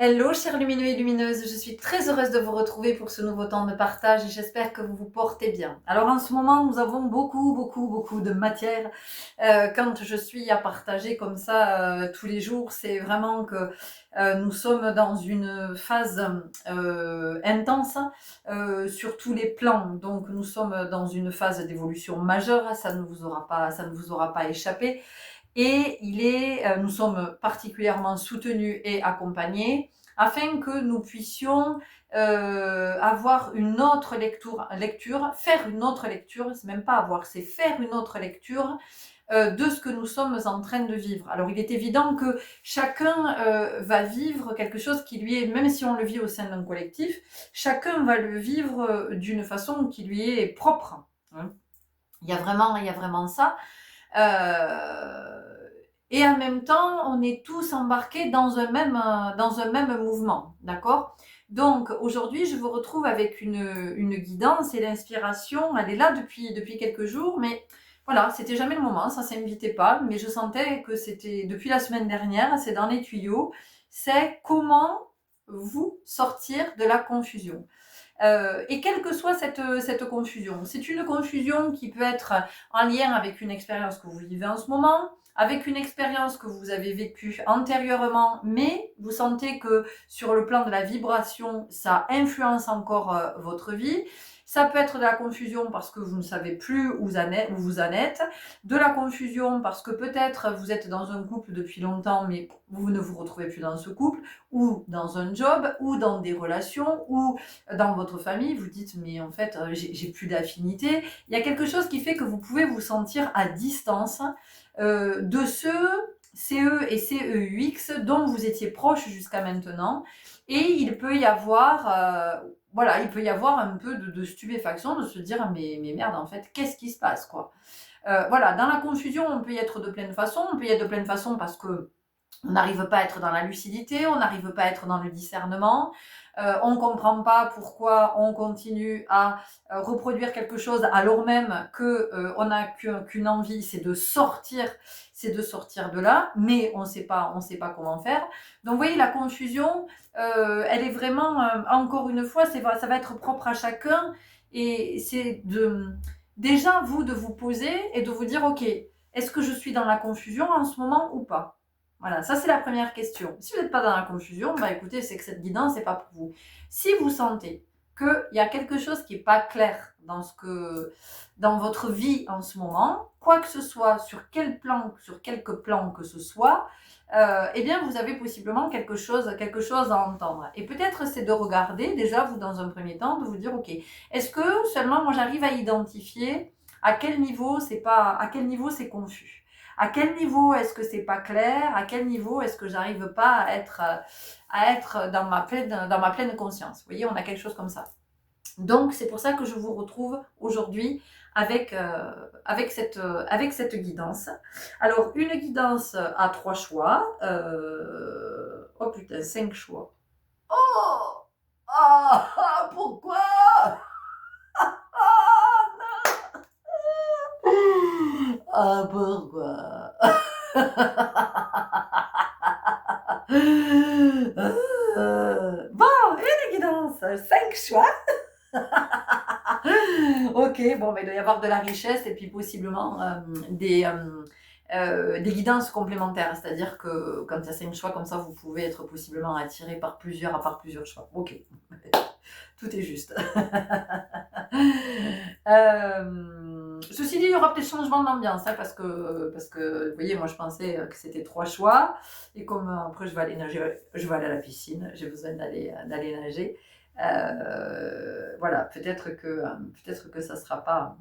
Hello chers lumineux et lumineuses, je suis très heureuse de vous retrouver pour ce nouveau temps de partage et j'espère que vous vous portez bien. Alors en ce moment nous avons beaucoup de matière. Quand je suis à partager comme ça tous les jours, c'est vraiment que nous sommes dans une phase intense sur tous les plans. Donc nous sommes dans une phase d'évolution majeure, ça ne vous aura pas échappé. Et nous sommes particulièrement soutenus et accompagnés afin que nous puissions avoir une autre faire une autre lecture, c'est même pas avoir, c'est faire une autre lecture de ce que nous sommes en train de vivre. Alors il est évident que chacun va vivre quelque chose qui lui est, même si on le vit au sein d'un collectif, chacun va le vivre d'une façon qui lui est propre. Hein. Il y a vraiment ça. Et en même temps, on est tous embarqués dans un même mouvement, d'accord? Donc aujourd'hui, je vous retrouve avec une guidance et l'inspiration, elle est là depuis quelques jours, mais voilà, c'était jamais le moment, ça s'invitait pas, mais je sentais que c'était depuis la semaine dernière, c'est dans les tuyaux, c'est comment vous sortir de la confusion. Et quelle que soit cette confusion, c'est une confusion qui peut être en lien avec une expérience que vous vivez en ce moment, avec une expérience que vous avez vécue antérieurement, mais vous sentez que sur le plan de la vibration, ça influence encore votre vie. Ça peut être de la confusion parce que vous ne savez plus où vous en êtes, de la confusion parce que peut-être vous êtes dans un couple depuis longtemps, mais vous ne vous retrouvez plus dans ce couple, ou dans un job, ou dans des relations, ou dans votre famille, vous dites mais en fait j'ai plus d'affinité. Il y a quelque chose qui fait que vous pouvez vous sentir à distance de ceux CE et CEUX dont vous étiez proche jusqu'à maintenant. Et il peut y avoir il peut y avoir un peu de stupéfaction, de se dire mais merde en fait qu'est-ce qui se passe quoi. Voilà, dans la confusion on peut y être de plein de façons, on peut y être de plein de façons parce que on n'arrive pas à être dans la lucidité, on n'arrive pas à être dans le discernement, on ne comprend pas pourquoi on continue à reproduire quelque chose alors même qu'on n'a qu'une envie, c'est de sortir de là, mais on sait pas comment faire. Donc vous voyez, la confusion, elle est vraiment, encore une fois, ça va être propre à chacun, et c'est déjà vous de vous poser et de vous dire, ok, est-ce que je suis dans la confusion en ce moment ou pas? Voilà, ça c'est la première question. Si vous n'êtes pas dans la confusion, bah écoutez, c'est que cette guidance n'est pas pour vous. Si vous sentez qu'il y a quelque chose qui n'est pas clair dans votre vie en ce moment, quoi que ce soit, sur quelque plan que ce soit, eh bien vous avez possiblement quelque chose à entendre. Et peut-être c'est de regarder, déjà vous dans un premier temps, de vous dire, ok, est-ce que seulement moi j'arrive à identifier à quel niveau c'est confus? À quel niveau est-ce que c'est pas clair? À quel niveau est-ce que j'arrive pas à être dans ma pleine conscience? Vous voyez, on a quelque chose comme ça. Donc, c'est pour ça que je vous retrouve aujourd'hui avec cette guidance. Alors, une guidance à 3 choix. Oh putain, 5 choix. Oh! Ah! Pourquoi? Ah, pourquoi? Bon, une guidance, 5 choix. Ok, bon, mais il doit y avoir de la richesse et puis possiblement des guidances complémentaires. C'est-à-dire que quand il y a 5 choix comme ça, vous pouvez être possiblement attiré par plusieurs choix. Ok, tout est juste. Ceci dit, il y aura peut-être changement d'ambiance, hein, parce que, vous voyez, moi je pensais que c'était 3 choix, et comme après je vais aller nager, je vais aller à la piscine, j'ai besoin d'aller nager. Voilà, peut-être que ça sera pas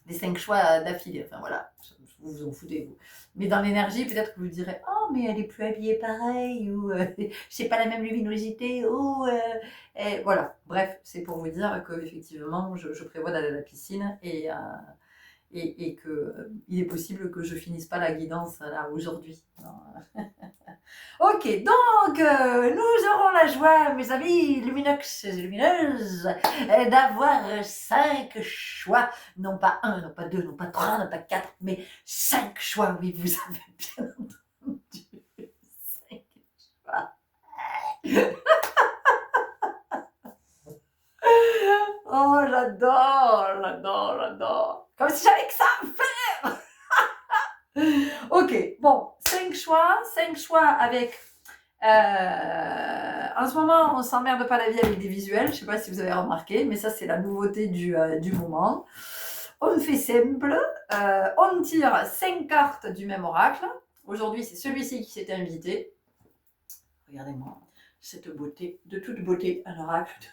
les 5 choix d'affilée. Enfin voilà, vous vous en foutez vous. Mais dans l'énergie, peut-être que vous direz, oh mais elle est plus habillée pareil, ou c'est pas la même luminosité, ou et voilà. Bref, c'est pour vous dire que effectivement, je prévois d'aller à la piscine, et que il est possible que je finisse pas la guidance là aujourd'hui. Ok, donc nous aurons la joie, mes amis luminox et lumineuses, d'avoir 5 choix, non pas 1, non pas 2, non pas 3, non pas 4, mais 5 choix, oui, vous avez bien entendu, 5 choix. j'adore. Comme si j'avais que ça à faire. Ok, bon, 5 choix avec... en ce moment, on s'emmerde pas la vie avec des visuels, je sais pas si vous avez remarqué, mais ça c'est la nouveauté du moment. On fait simple, on tire 5 cartes du même oracle. Aujourd'hui, c'est celui-ci qui s'est invité. Regardez-moi, cette beauté, de toute beauté, un oracle.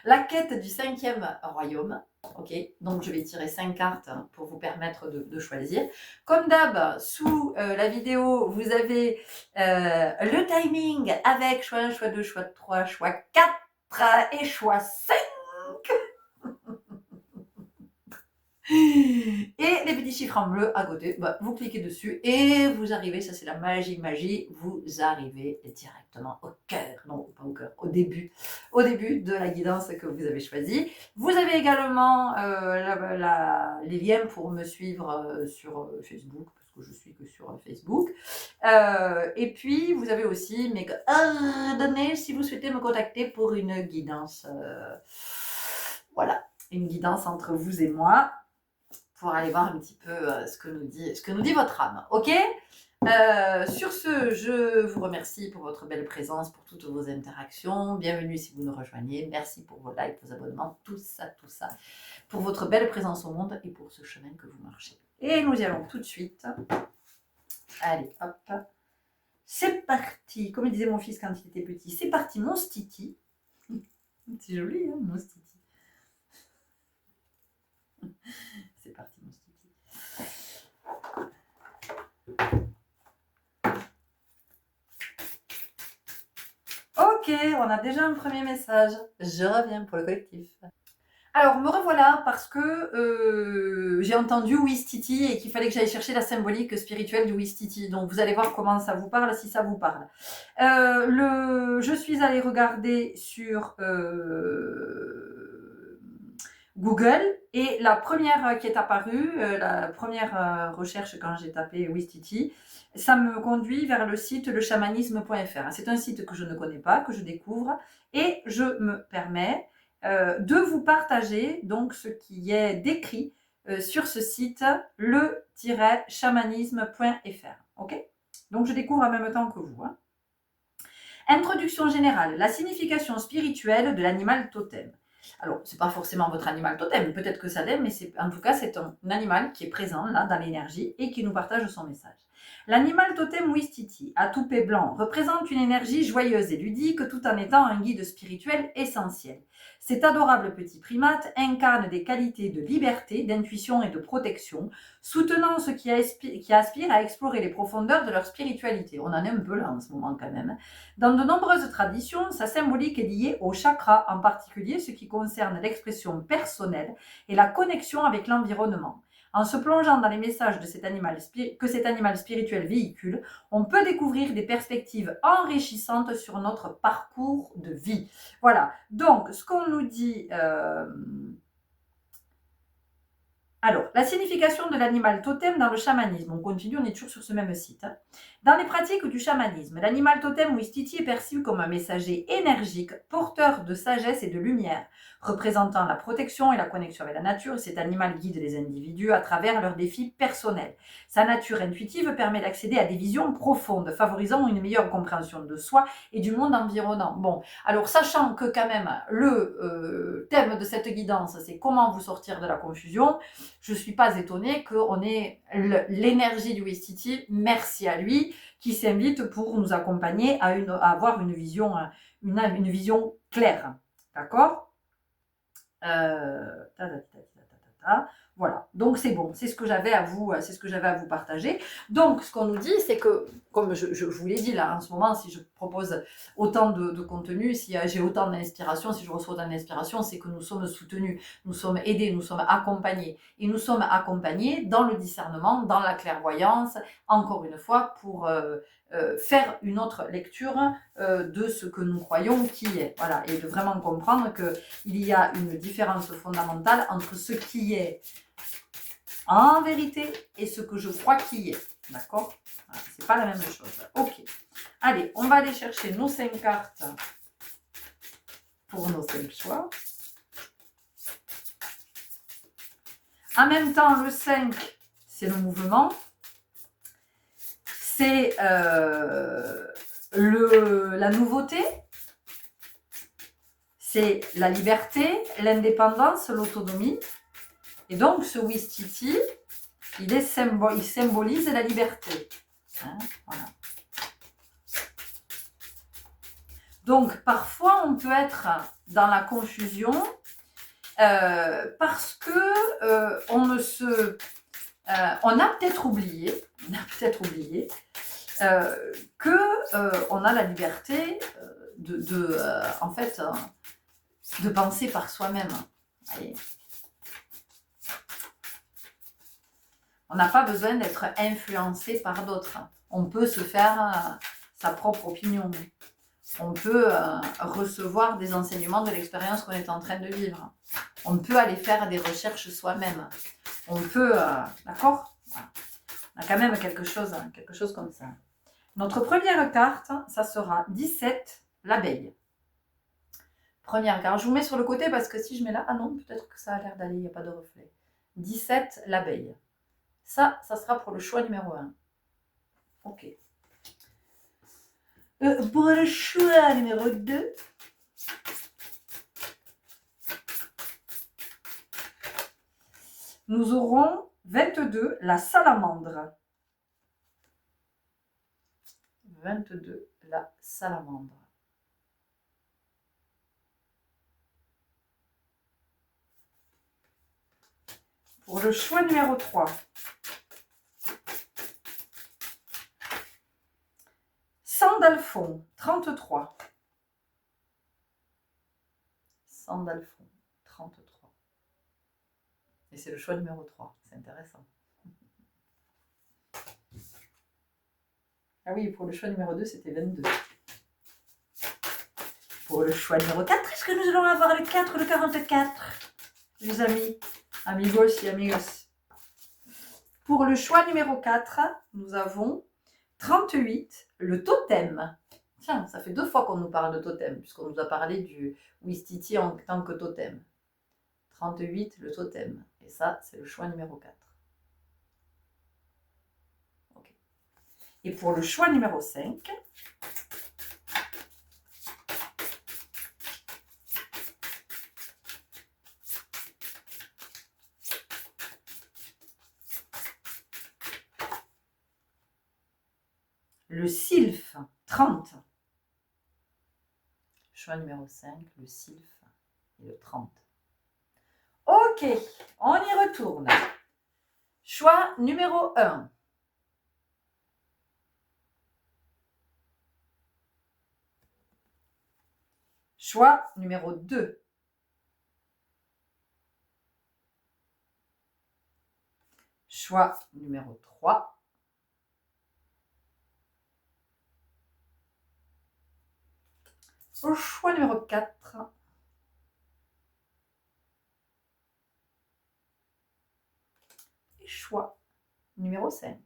La quête du 5e royaume. Ok, donc je vais tirer 5 cartes pour vous permettre de choisir. Comme d'hab, sous la vidéo, vous avez le timing avec choix 1, choix 2, choix 3, choix 4 et choix 5. Et les petits chiffres en bleu à côté, bah, vous cliquez dessus et vous arrivez, ça c'est la magie, vous arrivez directement au cœur, non pas au cœur, au début de la guidance que vous avez choisie. Vous avez également les liens pour me suivre sur Facebook, parce que je suis que sur Facebook. Et puis vous avez aussi mes coordonnées si vous souhaitez me contacter pour une guidance. Voilà, une guidance entre vous et moi, pour aller voir un petit peu ce que nous dit votre âme. Ok, sur ce, je vous remercie pour votre belle présence, pour toutes vos interactions. Bienvenue si vous nous rejoignez. Merci pour vos likes, vos abonnements, tout ça, pour votre belle présence au monde et pour ce chemin que vous marchez. Et nous y allons tout de suite. Allez, hop. C'est parti. Comme disait mon fils quand il était petit, c'est parti, mon stiti. C'est joli, hein, mon stiti. C'est parti, mon stiti. Ok, on a déjà un premier message. Je reviens pour le collectif. Alors, me revoilà parce que j'ai entendu Ouistiti et qu'il fallait que j'aille chercher la symbolique spirituelle du Ouistiti. Donc, vous allez voir comment ça vous parle, si ça vous parle. Je suis allée regarder sur Google et la première qui est apparue, la première recherche quand j'ai tapé Ouistiti, ça me conduit vers le site lechamanisme.fr. C'est un site que je ne connais pas, que je découvre et je me permets de vous partager donc ce qui est décrit sur ce site le-chamanisme.fr. Ok, donc je découvre en même temps que vous. Hein. Introduction générale, la signification spirituelle de l'animal totem. Alors, c'est pas forcément votre animal totem, peut-être que ça l'est, mais en tout cas, c'est un animal qui est présent là dans l'énergie et qui nous partage son message. L'animal totem Ouistiti, à toupet blanc, représente une énergie joyeuse et ludique tout en étant un guide spirituel essentiel. Cet adorable petit primate incarne des qualités de liberté, d'intuition et de protection, soutenant ceux qui aspirent à explorer les profondeurs de leur spiritualité. On en est un peu là en ce moment quand même. Dans de nombreuses traditions, sa symbolique est liée au chakra, en particulier ce qui concerne l'expression personnelle et la connexion avec l'environnement. En se plongeant dans les messages que cet animal spirituel véhicule, on peut découvrir des perspectives enrichissantes sur notre parcours de vie. Voilà, donc ce qu'on nous dit... Alors, la signification de l'animal totem dans le chamanisme. On continue, on est toujours sur ce même site. Hein. Dans les pratiques du chamanisme, l'animal totem Ouistiti est perçu comme un messager énergique, porteur de sagesse et de lumière, représentant la protection et la connexion avec la nature. Cet animal guide les individus à travers leurs défis personnels. Sa nature intuitive permet d'accéder à des visions profondes, favorisant une meilleure compréhension de soi et du monde environnant. Bon, alors sachant que quand même le thème de cette guidance, c'est comment vous sortir de la confusion, je ne suis pas étonnée qu'on ait l'énergie du Ouistiti, merci à lui, qui s'invite pour nous accompagner à avoir une vision claire. D'accord Voilà, donc c'est bon, c'est ce que j'avais à vous partager. Donc ce qu'on nous dit, c'est que, comme je vous l'ai dit là en ce moment, si je propose autant de contenu, si j'ai autant d'inspiration, si je reçois autant d'inspiration, c'est que nous sommes soutenus, nous sommes aidés, nous sommes accompagnés. Et nous sommes accompagnés dans le discernement, dans la clairvoyance, encore une fois, pour faire une autre lecture de ce que nous croyons qui est. Voilà, et de vraiment comprendre qu'il y a une différence fondamentale entre ce qui est en vérité et ce que je crois qui est. D'accord ? Voilà, c'est pas la même chose. Ok. Allez, on va aller chercher nos 5 cartes pour nos 5 choix. En même temps, le 5, c'est le mouvement. C'est la nouveauté. C'est la liberté, l'indépendance, l'autonomie. Et donc, ce Ouistiti, il symbolise la liberté. Hein, voilà. Donc, parfois, on peut être dans la confusion parce que on a peut-être oublié que on a la liberté en fait, de penser par soi-même. Voyez. On n'a pas besoin d'être influencé par d'autres. On peut se faire sa propre opinion. On peut recevoir des enseignements de l'expérience qu'on est en train de vivre. On peut aller faire des recherches soi-même. On peut... D'accord ? Voilà. On a quand même quelque chose comme ça. Notre première carte, ça sera 17, l'abeille. Première carte. Je vous mets sur le côté parce que si je mets là... Ah non, peut-être que ça a l'air d'aller, il n'y a pas de reflet. 17, l'abeille. Ça sera pour le choix numéro 1. Ok. Pour le choix numéro 2, nous aurons 22, la salamandre. 22, la salamandre. Pour le choix numéro 3, Sandalphon, 33. Sandalphon, 33. Et c'est le choix numéro 3, c'est intéressant. Ah oui, pour le choix numéro 2, c'était 22. Pour le choix numéro 4, est-ce que nous allons avoir le 4 ou le 44, les amis, amigos et amigos? Pour le choix numéro 4, nous avons 38, le totem. Tiens, ça fait 2 fois qu'on nous parle de totem, puisqu'on nous a parlé du Ouistiti en tant que totem. 38, le totem. Et ça, c'est le choix numéro 4. Okay. Et pour le choix numéro 5, le sylphe, 30. Choix numéro 5, le sylphe et le 30. Ok, on y retourne. Choix numéro 1. Choix numéro 2. Choix numéro 3. Au choix numéro 4. Et choix numéro 5.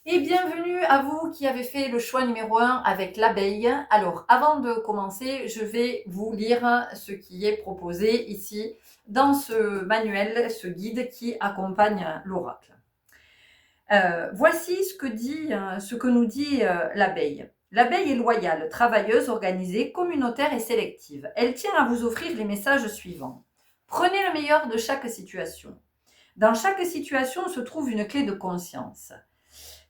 Et bienvenue à vous qui avez fait le choix numéro 1 avec l'abeille. Alors, avant de commencer, je vais vous lire ce qui est proposé ici dans ce manuel, ce guide qui accompagne l'oracle. Voici ce que nous dit l'abeille. L'abeille est loyale, travailleuse, organisée, communautaire et sélective. Elle tient à vous offrir les messages suivants. Prenez le meilleur de chaque situation. Dans chaque situation se trouve une clé de conscience.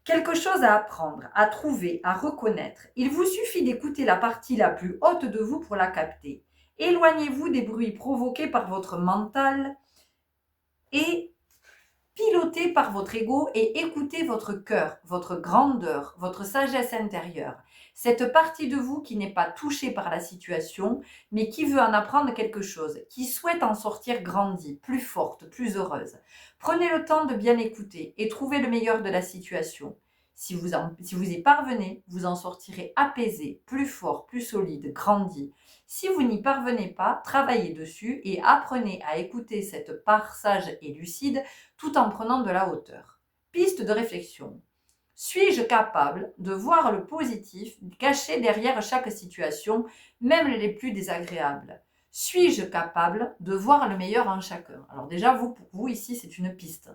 Quelque chose à apprendre, à trouver, à reconnaître. Il vous suffit d'écouter la partie la plus haute de vous pour la capter. Éloignez-vous des bruits provoqués par votre mental et pilotez par votre ego et écoutez votre cœur, votre grandeur, votre sagesse intérieure. Cette partie de vous qui n'est pas touchée par la situation, mais qui veut en apprendre quelque chose, qui souhaite en sortir grandie, plus forte, plus heureuse. Prenez le temps de bien écouter et trouvez le meilleur de la situation. Si vous y parvenez, vous en sortirez apaisé, plus fort, plus solide, grandi. Si vous n'y parvenez pas, travaillez dessus et apprenez à écouter cette part sage et lucide tout en prenant de la hauteur. Piste de réflexion. Suis-je capable de voir le positif caché derrière chaque situation, même les plus désagréables? Suis-je capable de voir le meilleur en chacun? Alors déjà, pour vous ici, c'est une piste.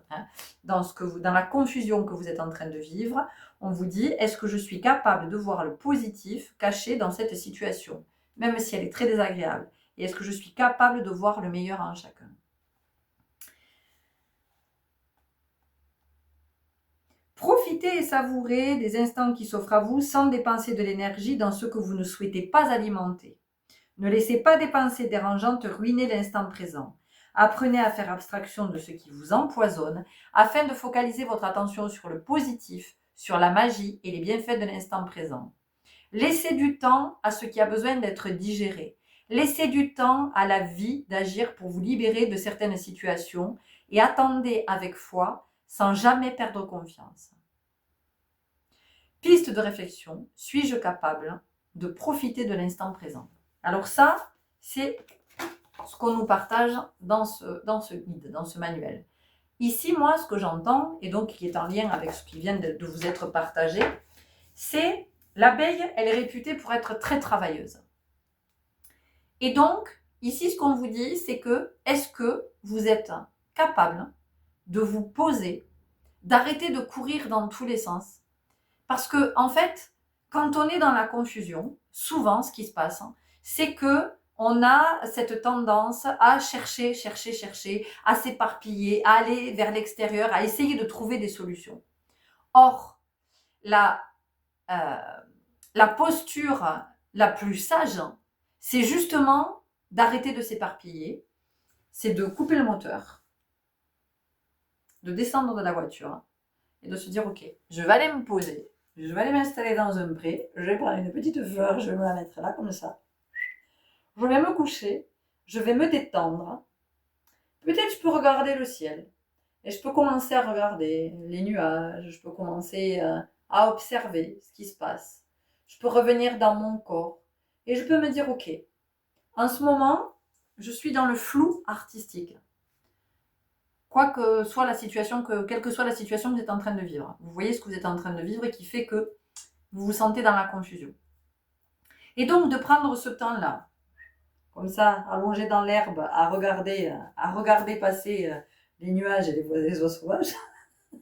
Dans la confusion que vous êtes en train de vivre, on vous dit, est-ce que je suis capable de voir le positif caché dans cette situation, même si elle est très désagréable? Et est-ce que je suis capable de voir le meilleur en chacun? Profitez et savourez des instants qui s'offrent à vous sans dépenser de l'énergie dans ce que vous ne souhaitez pas alimenter. Ne laissez pas des pensées dérangeantes ruiner l'instant présent. Apprenez à faire abstraction de ce qui vous empoisonne afin de focaliser votre attention sur le positif, sur la magie et les bienfaits de l'instant présent. Laissez du temps à ce qui a besoin d'être digéré. Laissez du temps à la vie d'agir pour vous libérer de certaines situations et attendez avec foi sans jamais perdre confiance. Piste de réflexion, suis-je capable de profiter de l'instant présent? Alors ça, c'est ce qu'on nous partage dans ce guide, dans ce manuel. Ici, moi, ce que j'entends, et donc qui est en lien avec ce qui vient de vous être partagé, c'est l'abeille, elle est réputée pour être très travailleuse. Et donc, ici, ce qu'on vous dit, c'est que, est-ce que vous êtes capable de vous poser, d'arrêter de courir dans tous les sens? Parce que, en fait, quand on est dans la confusion, souvent, ce qui se passe, c'est que on a cette tendance à chercher, à s'éparpiller, à aller vers l'extérieur, à essayer de trouver des solutions. Or, la posture la plus sage, c'est justement d'arrêter de s'éparpiller, c'est de couper le moteur, de descendre de la voiture et de se dire, ok, je vais aller me poser, je vais aller m'installer dans un pré, je vais prendre une petite fleur, je vais me la mettre là comme ça, je vais me coucher, je vais me détendre, peut-être je peux regarder le ciel, et je peux commencer à regarder les nuages, je peux commencer à observer ce qui se passe, je peux revenir dans mon corps, et je peux me dire, ok, en ce moment, je suis dans le flou artistique. Quelle que soit la situation que vous êtes en train de vivre. Vous voyez ce que vous êtes en train de vivre et qui fait que vous vous sentez dans la confusion. Et donc, de prendre ce temps-là, comme ça, allongé dans l'herbe, à regarder passer les nuages et les oiseaux sauvages,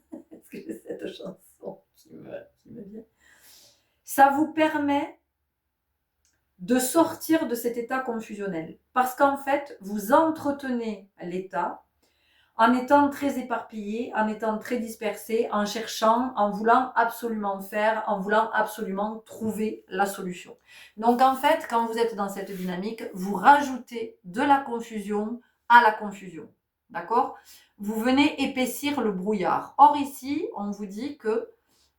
parce que j'ai cette chanson qui me vient, ça vous permet de sortir de cet état confusionnel. Parce qu'en fait, vous entretenez l'état en étant très éparpillé, en étant très dispersé, en cherchant, en voulant absolument faire, en voulant absolument trouver la solution. Donc en fait, quand vous êtes dans cette dynamique, vous rajoutez de la confusion à la confusion. D'accord? Vous venez épaissir le brouillard. Or ici, on vous dit que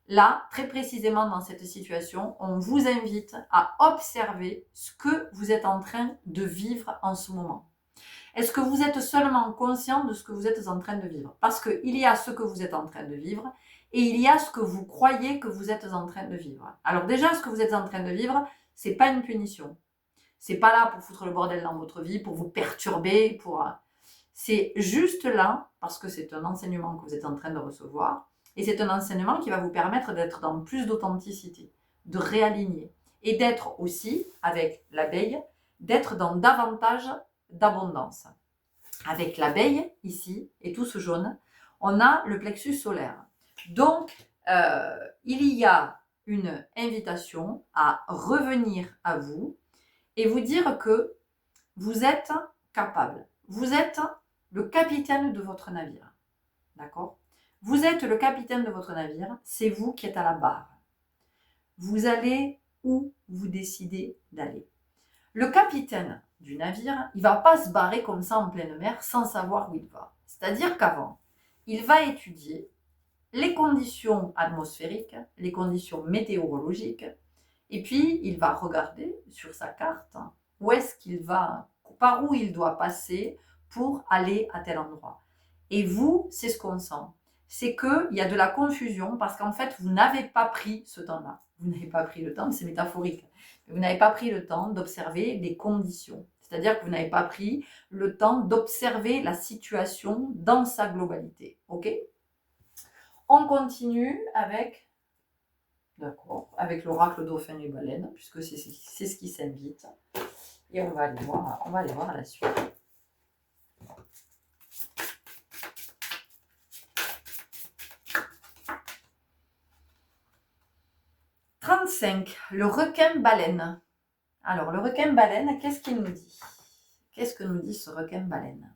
là, très précisément dans cette situation, on vous invite à observer ce que vous êtes en train de vivre en ce moment. Est-ce que vous êtes seulement conscient de ce que vous êtes en train de vivre? Parce qu'il y a ce que vous êtes en train de vivre et il y a ce que vous croyez que vous êtes en train de vivre. Alors déjà, ce que vous êtes en train de vivre, c'est pas une punition. C'est pas là pour foutre le bordel dans votre vie, pour vous perturber, c'est juste là parce que c'est un enseignement que vous êtes en train de recevoir et c'est un enseignement qui va vous permettre d'être dans plus d'authenticité, de réaligner et d'être aussi, avec l'abeille, d'être dans davantage d'abondance. Avec l'abeille, ici, et tout ce jaune, on a le plexus solaire. Donc, il y a une invitation à revenir à vous et vous dire que vous êtes capable. Vous êtes le capitaine de votre navire. D'accord? Vous êtes le capitaine de votre navire, c'est vous qui êtes à la barre. Vous allez où vous décidez d'aller. Le capitaine du navire, il ne va pas se barrer comme ça en pleine mer sans savoir où il va. C'est-à-dire qu'avant, il va étudier les conditions atmosphériques, les conditions météorologiques, et puis il va regarder sur sa carte où est-ce qu'il va, par où il doit passer pour aller à tel endroit. Et vous, c'est ce qu'on sent. c'est qu'il y a de la confusion parce qu'en fait, vous n'avez pas pris ce temps-là. Vous n'avez pas pris le temps, c'est métaphorique. Vous n'avez pas pris le temps d'observer les conditions. C'est-à-dire que vous n'avez pas pris le temps d'observer la situation dans sa globalité. Ok? On continue avec, d'accord, avec l'oracle dauphin et baleine, puisque c'est ce qui s'invite. Et on va aller voir la suite. 35, le requin-baleine. Alors, le requin-baleine, qu'est-ce qu'il nous dit? Qu'est-ce que nous dit ce requin-baleine?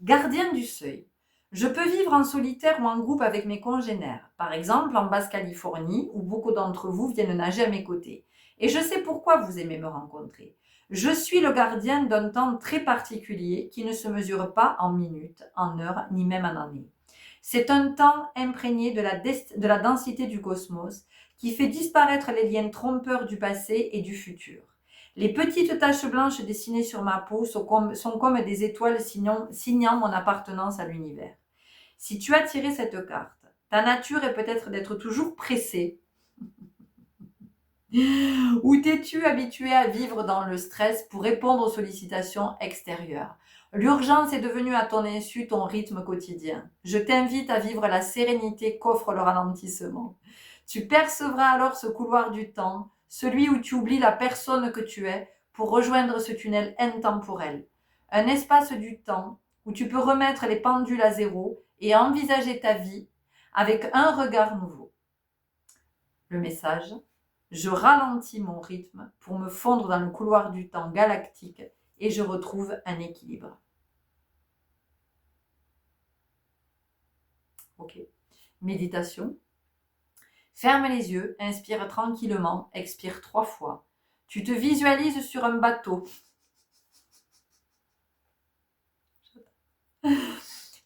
Gardien du seuil. Je peux vivre en solitaire ou en groupe avec mes congénères, par exemple en Basse-Californie, où beaucoup d'entre vous viennent nager à mes côtés. Et je sais pourquoi vous aimez me rencontrer. Je suis le gardien d'un temps très particulier qui ne se mesure pas en minutes, en heures, ni même en années. C'est un temps imprégné de la densité du cosmos qui fait disparaître les liens trompeurs du passé et du futur. Les petites taches blanches dessinées sur ma peau sont comme des étoiles signant mon appartenance à l'univers. Si tu as tiré cette carte, ta nature est peut-être d'être toujours pressée. Ou t'es-tu habitué à vivre dans le stress pour répondre aux sollicitations extérieures? L'urgence est devenue à ton insu ton rythme quotidien. Je t'invite à vivre la sérénité qu'offre le ralentissement. Tu percevras alors ce couloir du temps, celui où tu oublies la personne que tu es pour rejoindre ce tunnel intemporel. Un espace du temps où tu peux remettre les pendules à zéro et envisager ta vie avec un regard nouveau. Le message: je ralentis mon rythme pour me fondre dans le couloir du temps galactique et je retrouve un équilibre. Ok. Méditation. Ferme les yeux, inspire tranquillement, expire 3 fois. Tu te visualises sur un bateau.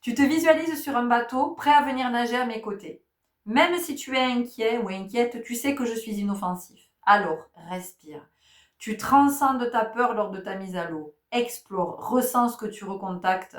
Tu te visualises sur un bateau, prêt à venir nager à mes côtés. Même si tu es inquiet ou inquiète, tu sais que je suis inoffensif. Alors, respire. Tu transcendes ta peur lors de ta mise à l'eau. Explore, ressens ce que tu recontactes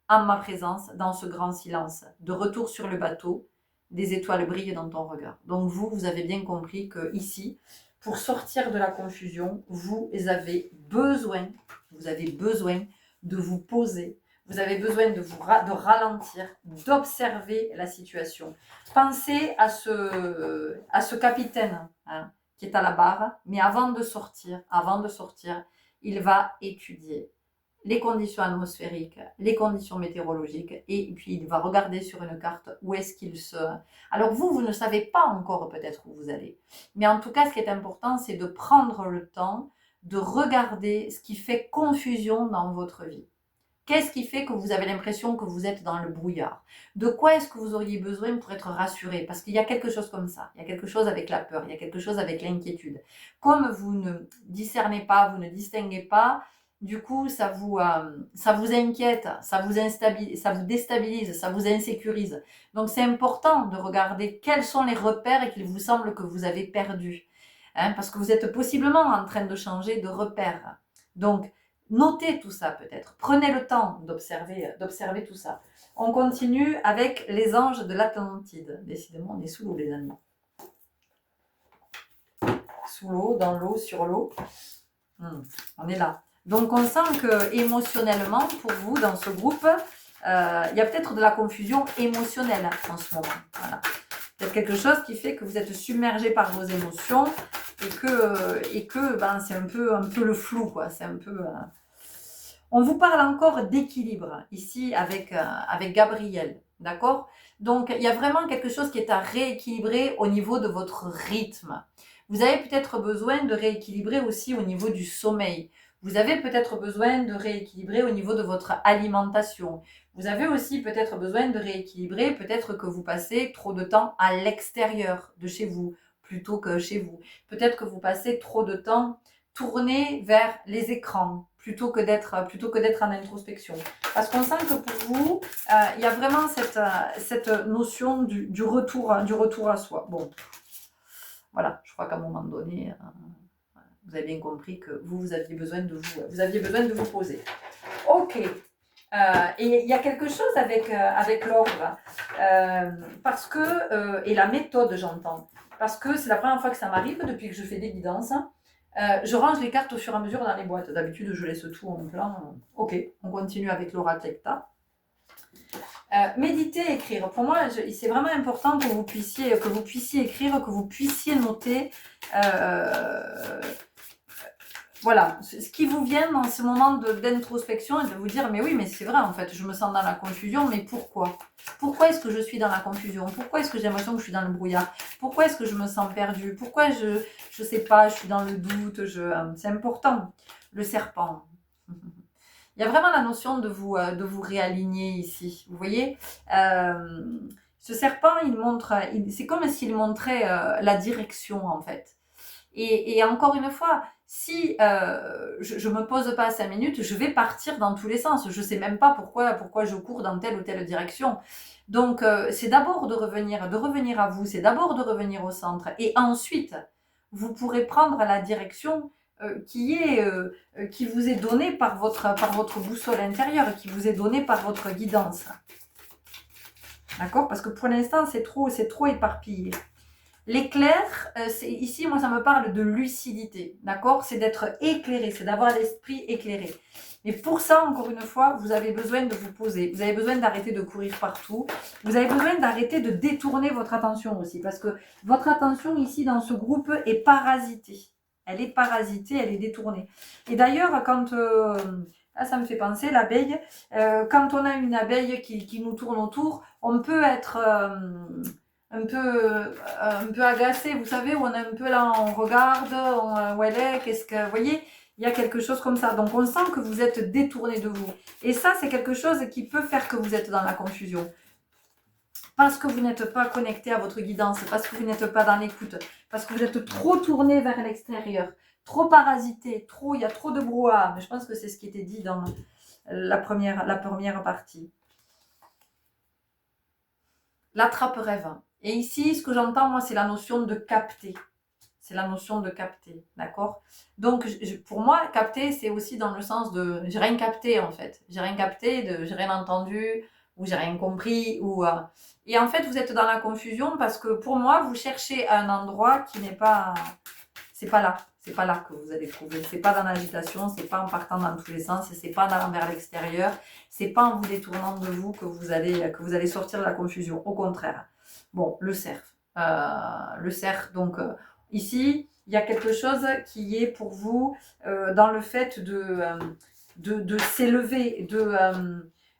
en ma présence, dans ce grand silence. De retour sur le bateau, des étoiles brillent dans ton regard. Donc vous avez bien compris que ici, pour sortir de la confusion, vous avez besoin de vous poser. Vous avez besoin de ralentir, d'observer la situation. Pensez à ce capitaine qui est à la barre, mais avant de sortir, il va étudier les conditions atmosphériques, les conditions météorologiques, et puis il va regarder sur une carte où est-ce qu'il se... Alors vous ne savez pas encore peut-être où vous allez, mais en tout cas, ce qui est important, c'est de prendre le temps de regarder ce qui fait confusion dans votre vie. Qu'est-ce qui fait que vous avez l'impression que vous êtes dans le brouillard? De quoi est-ce que vous auriez besoin pour être rassuré? Parce qu'il y a quelque chose comme ça. Il y a quelque chose avec la peur, il y a quelque chose avec l'inquiétude. Comme vous ne discernez pas, vous ne distinguez pas, du coup, ça vous inquiète, ça vous déstabilise, ça vous insécurise. Donc, c'est important de regarder quels sont les repères qu'il vous semble que vous avez perdus. Parce que vous êtes possiblement en train de changer de repères. Donc, notez tout ça peut-être. Prenez le temps d'observer tout ça. On continue avec les anges de l'Atlantide. Décidément, on est sous l'eau, les amis. Sous l'eau, dans l'eau, sur l'eau. On est là. Donc, on sent que émotionnellement, pour vous, dans ce groupe, il y a peut-être de la confusion émotionnelle en ce moment. Voilà. Peut-être quelque chose qui fait que vous êtes submergé par vos émotions et que c'est un peu le flou, quoi. C'est un peu... On vous parle encore d'équilibre ici avec Gabriel, d'accord? Donc, il y a vraiment quelque chose qui est à rééquilibrer au niveau de votre rythme. Vous avez peut-être besoin de rééquilibrer aussi au niveau du sommeil. Vous avez peut-être besoin de rééquilibrer au niveau de votre alimentation. Vous avez aussi peut-être besoin de rééquilibrer, peut-être que vous passez trop de temps à l'extérieur de chez vous plutôt que chez vous. Peut-être que vous passez trop de temps tourné vers les écrans plutôt que d'être en introspection. Parce qu'on sent que pour vous, il y a vraiment cette notion du retour à soi. Bon, voilà, je crois qu'à un moment donné, Vous avez bien compris que vous aviez besoin de vous poser. Ok. Et il y a quelque chose avec l'ordre, parce que, et la méthode, j'entends, parce que c'est la première fois que ça m'arrive depuis que je fais des guidances. Je range les cartes au fur et à mesure dans les boîtes. D'habitude, je laisse tout en plan. Ok, on continue avec l'oracle Ecta. Méditer, écrire. Pour moi, c'est vraiment important que vous puissiez écrire, que vous puissiez noter. Voilà, ce qui vous vient dans ce moment d'introspection et de vous dire, mais oui, mais c'est vrai, en fait, je me sens dans la confusion, mais pourquoi? Pourquoi est-ce que je suis dans la confusion? Pourquoi est-ce que j'ai l'impression que je suis dans le brouillard? Pourquoi est-ce que je me sens perdue? Pourquoi je sais pas, je suis dans le doute, c'est important. Le serpent. Il y a vraiment la notion de vous réaligner ici. Vous voyez, ce serpent, c'est comme s'il montrait la direction, en fait. Et encore une fois, si je ne me pose pas 5 minutes, je vais partir dans tous les sens. Je ne sais même pas pourquoi je cours dans telle ou telle direction. Donc, c'est d'abord de revenir à vous, c'est d'abord de revenir au centre. Et ensuite, vous pourrez prendre la direction qui vous est donnée par votre boussole intérieure, qui vous est donnée par votre guidance. D'accord? Parce que pour l'instant, c'est trop éparpillé. L'éclair, ici, moi, ça me parle de lucidité, d'accord? C'est d'être éclairé, c'est d'avoir l'esprit éclairé. Mais pour ça, encore une fois, vous avez besoin de vous poser. Vous avez besoin d'arrêter de courir partout. Vous avez besoin d'arrêter de détourner votre attention aussi. Parce que votre attention, ici, dans ce groupe, est parasitée. Elle est parasitée, elle est détournée. Et d'ailleurs, quand... là, ça me fait penser, l'abeille. Quand on a une abeille qui nous tourne autour, on peut être... un peu agacé, vous savez, où on est un peu là, on regarde, où elle est, vous voyez, il y a quelque chose comme ça. Donc on sent que vous êtes détourné de vous. Et ça, c'est quelque chose qui peut faire que vous êtes dans la confusion. Parce que vous n'êtes pas connecté à votre guidance, parce que vous n'êtes pas dans l'écoute, parce que vous êtes trop tourné vers l'extérieur, trop parasité, il y a trop de brouhaha. Mais je pense que c'est ce qui était dit dans la première partie. L'attrape-rêve. Et ici, ce que j'entends, moi, c'est la notion de capter. C'est la notion de capter, d'accord? Donc, pour moi, capter, c'est aussi dans le sens de... J'ai rien capté, en fait. J'ai rien capté, j'ai rien entendu, ou j'ai rien compris, et en fait, vous êtes dans la confusion parce que, pour moi, vous cherchez un endroit qui n'est pas... C'est pas là. C'est pas là que vous allez trouver. C'est pas dans l'agitation, c'est pas en partant dans tous les sens, c'est pas en allant vers l'extérieur, c'est pas en vous détournant de vous que vous allez sortir de la confusion. Au contraire. Bon, le cerf. Donc, ici, il y a quelque chose qui est pour vous dans le fait de s'élever,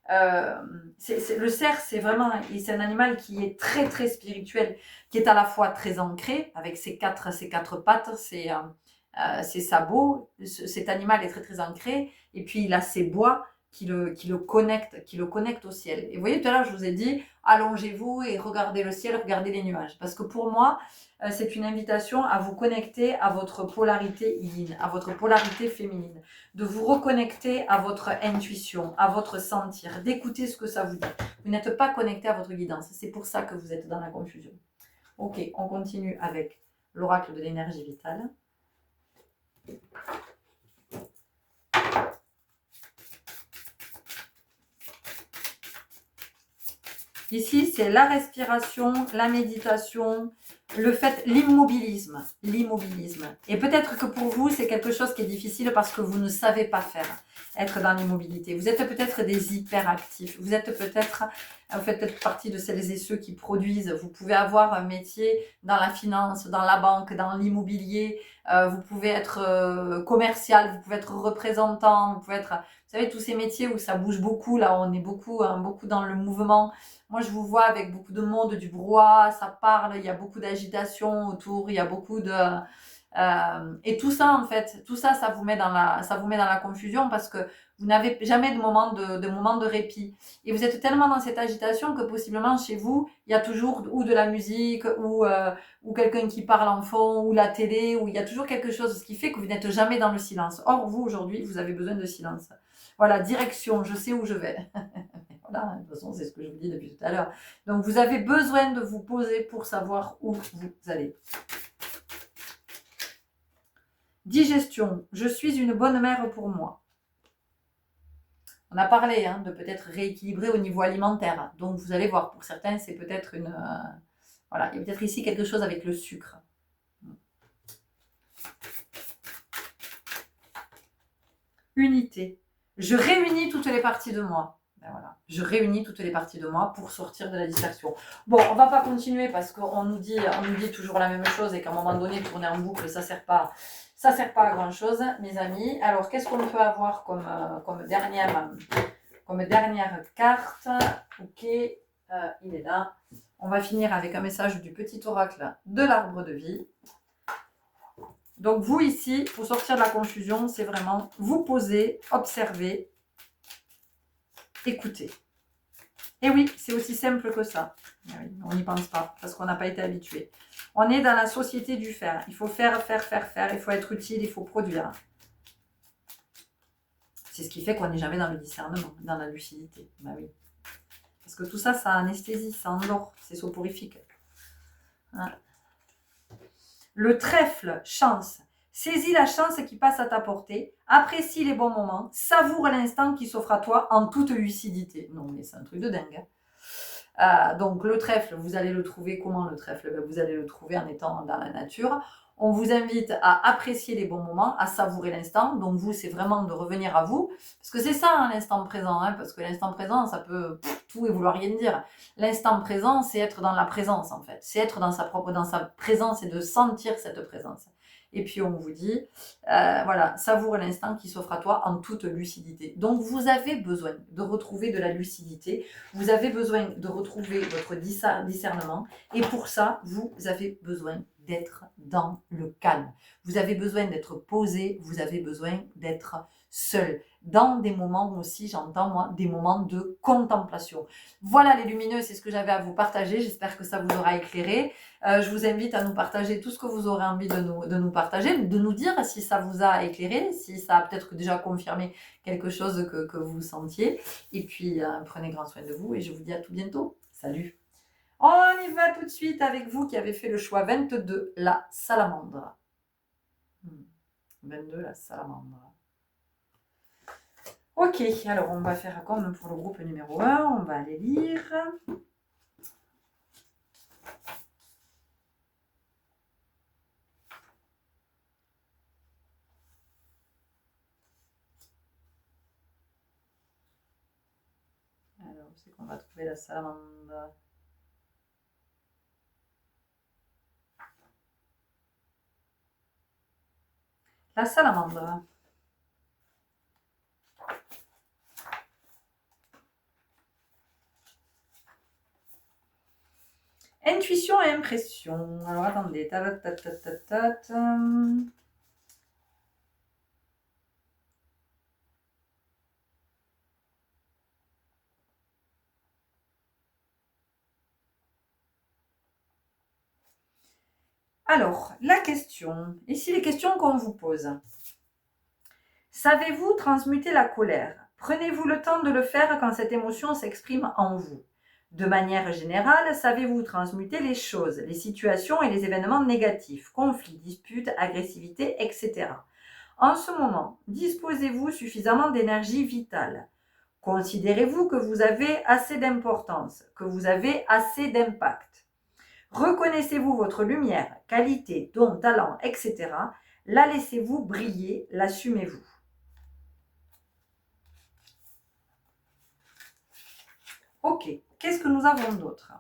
le cerf, c'est un animal qui est très très spirituel, qui est à la fois très ancré avec ses quatre pattes, ses sabots. Cet animal est très très ancré, et puis il a ses bois qui le connectent au ciel. Et vous voyez, tout à l'heure, je vous ai dit, allongez-vous et regardez le ciel, regardez les nuages. Parce que pour moi, c'est une invitation à vous connecter à votre polarité yin, à votre polarité féminine, de vous reconnecter à votre intuition, à votre sentir, d'écouter ce que ça vous dit. Vous n'êtes pas connecté à votre guidance. C'est pour ça que vous êtes dans la confusion. Ok, on continue avec l'oracle de l'énergie vitale. Ici, c'est la respiration, la méditation, l'immobilisme. Et peut-être que pour vous, c'est quelque chose qui est difficile parce que vous ne savez pas faire, être dans l'immobilité. Vous êtes peut-être des hyperactifs. Vous faites peut-être partie de celles et ceux qui produisent. Vous pouvez avoir un métier dans la finance, dans la banque, dans l'immobilier. Vous pouvez être commercial, vous pouvez être représentant, vous pouvez être... Vous savez, tous ces métiers où ça bouge beaucoup, là, on est beaucoup dans le mouvement. Moi, je vous vois avec beaucoup de monde, du brouhaha, ça parle, il y a beaucoup d'agitation autour, il y a beaucoup de... et tout ça, en fait, ça vous met dans la confusion parce que vous n'avez jamais de moment de répit. Et vous êtes tellement dans cette agitation que possiblement chez vous, il y a toujours ou de la musique, ou quelqu'un qui parle en fond, ou la télé, ou il y a toujours quelque chose, ce qui fait que vous n'êtes jamais dans le silence. Or, vous, aujourd'hui, vous avez besoin de silence. Voilà, direction, je sais où je vais. Voilà, de toute façon, c'est ce que je vous dis depuis tout à l'heure. Donc, vous avez besoin de vous poser pour savoir où vous allez. Digestion, je suis une bonne mère pour moi. On a parlé de peut-être rééquilibrer au niveau alimentaire. Donc vous allez voir, pour certains, c'est peut-être une... voilà, il y a peut-être ici quelque chose avec le sucre. Unité. Je réunis toutes les parties de moi. Ben voilà. Je réunis toutes les parties de moi pour sortir de la dispersion. Bon, on va pas continuer parce qu'on nous dit toujours la même chose et qu'à un moment donné, tourner en boucle, ça sert pas à grand chose, mes amis. Alors, qu'est-ce qu'on peut avoir comme dernière carte? Ok, il est là. On va finir avec un message du petit oracle de l'arbre de vie. Donc vous ici, pour sortir de la confusion, c'est vraiment vous poser, observer, écouter. Et oui, c'est aussi simple que ça. Oui, on n'y pense pas parce qu'on n'a pas été habitué. On est dans la société du faire. Il faut faire, faire, faire, faire. Il faut être utile, il faut produire. C'est ce qui fait qu'on n'est jamais dans le discernement, dans la lucidité. Ben oui. Parce que tout ça, ça anesthésie, ça endort, c'est soporifique. Hein. Le trèfle, chance. Saisis la chance qui passe à ta portée, apprécie les bons moments, savoure l'instant qui s'offre à toi en toute lucidité. Non mais c'est un truc de dingue. Donc le trèfle, vous allez le trouver comment le trèfle? Vous allez le trouver en étant dans la nature. On vous invite à apprécier les bons moments, à savourer l'instant. Donc vous, c'est vraiment de revenir à vous. Parce que c'est ça l'instant présent. Parce que l'instant présent, ça peut tout et vouloir rien dire. L'instant présent, c'est être dans la présence en fait. C'est être dans sa présence et de sentir cette présence. Et puis on vous dit, voilà, savoure l'instant qui s'offre à toi en toute lucidité. Donc vous avez besoin de retrouver de la lucidité, vous avez besoin de retrouver votre discernement, et pour ça, vous avez besoin d'être dans le calme. Vous avez besoin d'être posé, vous avez besoin d'être seul. Dans des moments aussi, j'entends moi, des moments de contemplation. Voilà les lumineux, c'est ce que j'avais à vous partager. J'espère que ça vous aura éclairé. Je vous invite à nous partager tout ce que vous aurez envie de nous partager, de nous dire si ça vous a éclairé, si ça a peut-être déjà confirmé quelque chose que vous sentiez. Et puis, prenez grand soin de vous et je vous dis à tout bientôt. Salut! On y va tout de suite avec vous qui avez fait le choix 22, la salamandre. 22, la salamandre. Ok, alors on va faire comme pour le groupe numéro 1, on va aller lire. Alors, où c'est qu'on va trouver la salamandre? La salamandre. Intuition et impression. Alors attendez. Alors, la question. Ici, les questions qu'on vous pose. Savez-vous transmuter la colère? Prenez-vous le temps de le faire quand cette émotion s'exprime en vous. De manière générale, savez-vous transmuter les choses, les situations et les événements négatifs, conflits, disputes, agressivité, etc. En ce moment, disposez-vous suffisamment d'énergie vitale? Considérez-vous que vous avez assez d'importance, que vous avez assez d'impact? Reconnaissez-vous votre lumière, qualité, don, talent, etc. La laissez-vous briller, l'assumez-vous? Ok, qu'est-ce que nous avons d'autre?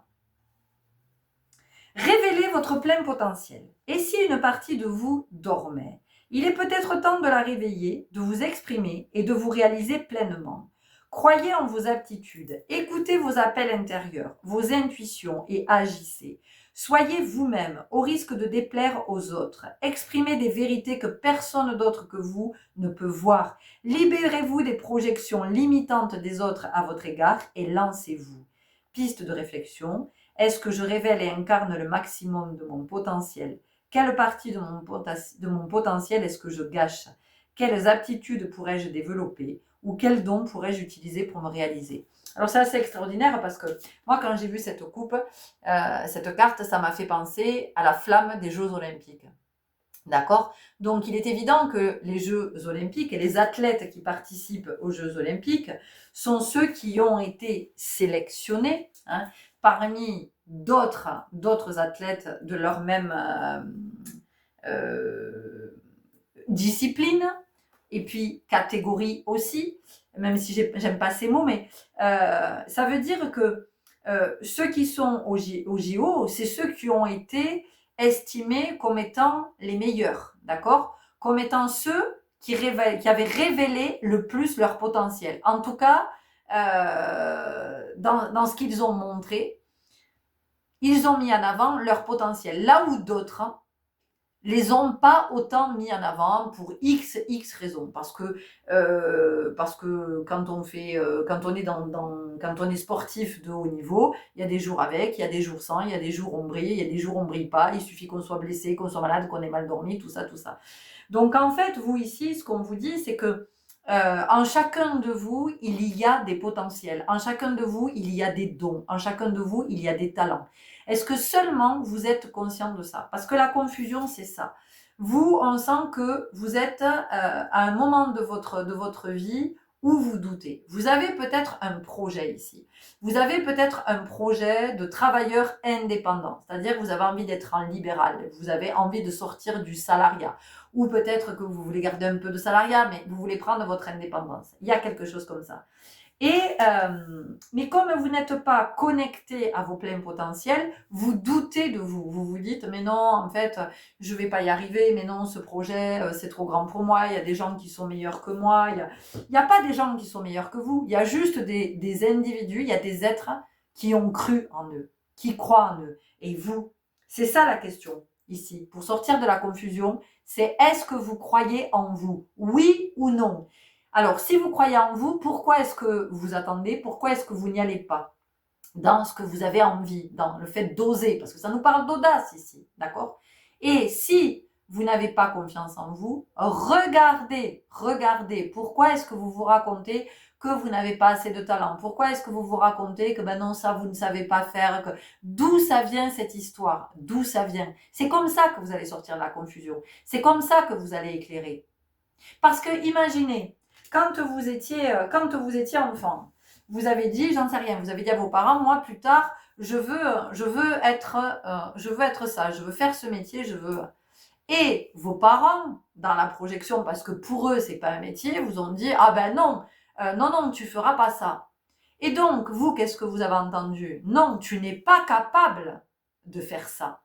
Révélez votre plein potentiel. Et si une partie de vous dormait, il est peut-être temps de la réveiller, de vous exprimer et de vous réaliser pleinement. Croyez en vos aptitudes, écoutez vos appels intérieurs, vos intuitions et agissez. Soyez vous-même au risque de déplaire aux autres. Exprimez des vérités que personne d'autre que vous ne peut voir. Libérez-vous des projections limitantes des autres à votre égard et lancez-vous. Piste de réflexion. Est-ce que je révèle et incarne le maximum de mon potentiel? Quelle partie de mon potentiel est-ce que je gâche? Quelles aptitudes pourrais-je développer? Ou quels dons pourrais-je utiliser pour me réaliser? Alors c'est assez extraordinaire parce que moi quand j'ai vu cette coupe, cette carte, ça m'a fait penser à la flamme des Jeux Olympiques. D'accord? Donc, il est évident que les Jeux olympiques et les athlètes qui participent aux Jeux olympiques sont ceux qui ont été sélectionnés, hein, parmi d'autres athlètes de leur même discipline et puis catégorie aussi, même si j'aime pas ces mots, mais ça veut dire que ceux qui sont au JO, c'est ceux qui ont été estimés comme étant les meilleurs, d'accord? Comme étant ceux qui avaient révélé le plus leur potentiel. En tout cas, dans ce qu'ils ont montré, ils ont mis en avant leur potentiel. Là où d'autres, hein, les ont pas autant mis en avant pour X raisons. Parce que quand on est quand on est sportif de haut niveau, il y a des jours avec, il y a des jours sans, il y a des jours où on brille, il y a des jours où on brille pas. Il suffit qu'on soit blessé, qu'on soit malade, qu'on ait mal dormi, tout ça, tout ça. Donc en fait, vous ici, ce qu'on vous dit, c'est que en chacun de vous, il y a des potentiels. En chacun de vous, il y a des dons. En chacun de vous, il y a des talents. Est-ce que seulement vous êtes conscient de ça? Parce que la confusion, c'est ça. Vous, on sent que vous êtes à un moment de votre vie où vous doutez. Vous avez peut-être un projet ici. Vous avez peut-être un projet de travailleur indépendant. C'est-à-dire que vous avez envie d'être en libéral. Vous avez envie de sortir du salariat. Ou peut-être que vous voulez garder un peu de salariat, mais vous voulez prendre votre indépendance. Il y a quelque chose comme ça. Mais comme vous n'êtes pas connecté à vos pleins potentiels, vous doutez de vous. Vous vous dites, mais non, en fait, je vais pas y arriver, mais non, ce projet, c'est trop grand pour moi, il y a des gens qui sont meilleurs que moi, il y a pas des gens qui sont meilleurs que vous, il y a juste des individus, il y a des êtres qui ont cru en eux, qui croient en eux. Et vous, c'est ça la question ici. Pour sortir de la confusion, c'est est-ce que vous croyez en vous? Oui ou non? Alors, si vous croyez en vous, pourquoi est-ce que vous attendez? Pourquoi est-ce que vous n'y allez pas? Dans ce que vous avez envie, dans le fait d'oser, parce que ça nous parle d'audace ici, d'accord? Et si vous n'avez pas confiance en vous, regardez, pourquoi est-ce que vous vous racontez que vous n'avez pas assez de talent? Pourquoi est-ce que vous vous racontez que ben non, ça vous ne savez pas faire? D'où ça vient cette histoire? D'où ça vient? C'est comme ça que vous allez sortir de la confusion. C'est comme ça que vous allez éclairer. Parce que imaginez, quand vous étiez enfant, vous avez dit, j'en sais rien, vous avez dit à vos parents, moi plus tard, je veux être ça, je veux faire ce métier, je veux. Et vos parents, dans la projection, parce que pour eux c'est pas un métier, vous ont dit, ah ben non, non, tu feras pas ça. Et donc vous, qu'est-ce que vous avez entendu? Non, tu n'es pas capable de faire ça.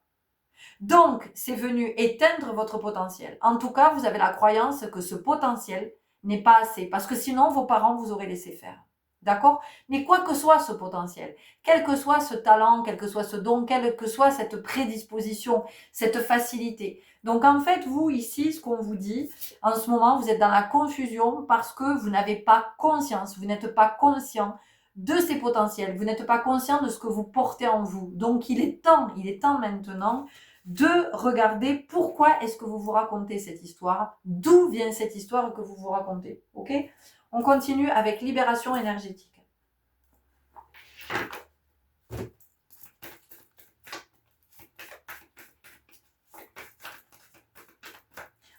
Donc, c'est venu éteindre votre potentiel. En tout cas, vous avez la croyance que ce potentiel n'est pas assez, parce que sinon, vos parents vous auraient laissé faire. D'accord? Mais quoi que soit ce potentiel, quel que soit ce talent, quel que soit ce don, quelle que soit cette prédisposition, cette facilité. Donc en fait, vous ici, ce qu'on vous dit, en ce moment, vous êtes dans la confusion parce que vous n'avez pas conscience, vous n'êtes pas conscient de ces potentiels, vous n'êtes pas conscient de ce que vous portez en vous. Donc il est temps maintenant de regarder pourquoi est-ce que vous vous racontez cette histoire, d'où vient cette histoire que vous vous racontez. Ok? On continue avec libération énergétique.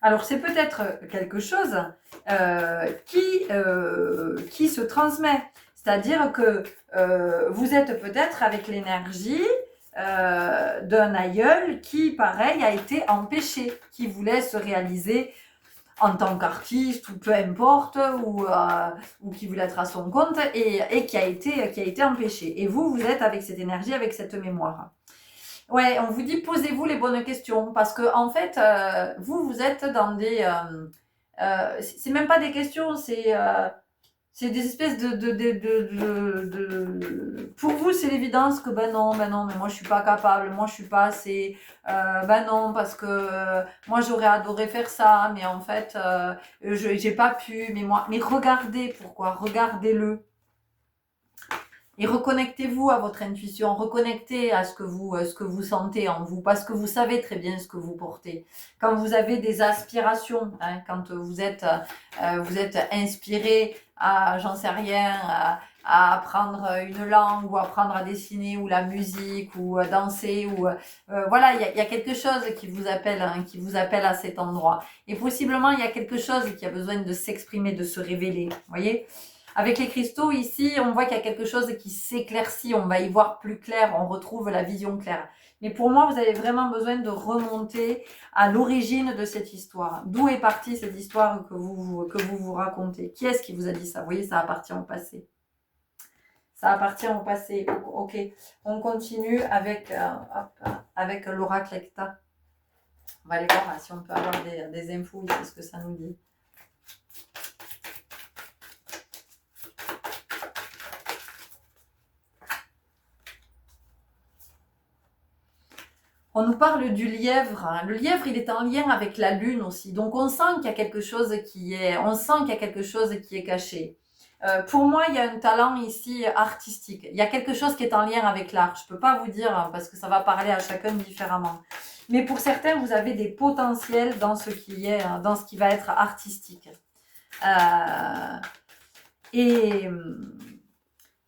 Alors c'est peut-être quelque chose qui se transmet. C'est-à-dire que vous êtes peut-être avec l'énergie d'un aïeul qui, pareil, a été empêché, qui voulait se réaliser en tant qu'artiste ou peu importe, ou qui voulait être à son compte et qui a été empêché. Et vous êtes avec cette énergie, avec cette mémoire. Ouais, on vous dit posez-vous les bonnes questions parce que en fait, vous êtes dans des, c'est même pas des questions, c'est des espèces pour vous, c'est l'évidence que ben non, mais moi je suis pas capable, moi je suis pas assez, ben non, parce que moi j'aurais adoré faire ça, mais en fait, j'ai pas pu, mais regardez pourquoi, regardez-le. Et reconnectez-vous à votre intuition, reconnectez à ce que vous sentez en vous, parce que vous savez très bien ce que vous portez. Quand vous avez des aspirations, hein, quand vous êtes inspiré j'en sais rien, à apprendre une langue ou apprendre à dessiner ou la musique ou à danser ou voilà, il y a quelque chose qui vous appelle, hein, qui vous appelle à cet endroit. Et possiblement, il y a quelque chose qui a besoin de s'exprimer, de se révéler. Vous voyez? Avec les cristaux, ici, on voit qu'il y a quelque chose qui s'éclaircit, on va y voir plus clair, on retrouve la vision claire. Mais pour moi, vous avez vraiment besoin de remonter à l'origine de cette histoire. D'où est partie cette histoire que vous racontez? Qui est-ce qui vous a dit ça? Vous voyez, ça appartient au passé. Ça appartient au passé. Ok, on continue avec, avec l'oracle Ecta. On va aller voir si on peut avoir des infos ici, ce que ça nous dit. On nous parle du lièvre. Le lièvre, il est en lien avec la lune aussi. Donc on sent qu'il y a quelque chose qui est caché. Pour moi, il y a un talent ici artistique. Il y a quelque chose qui est en lien avec l'art. Je ne peux pas vous dire parce que ça va parler à chacun différemment. Mais pour certains, vous avez des potentiels dans ce qui va être artistique.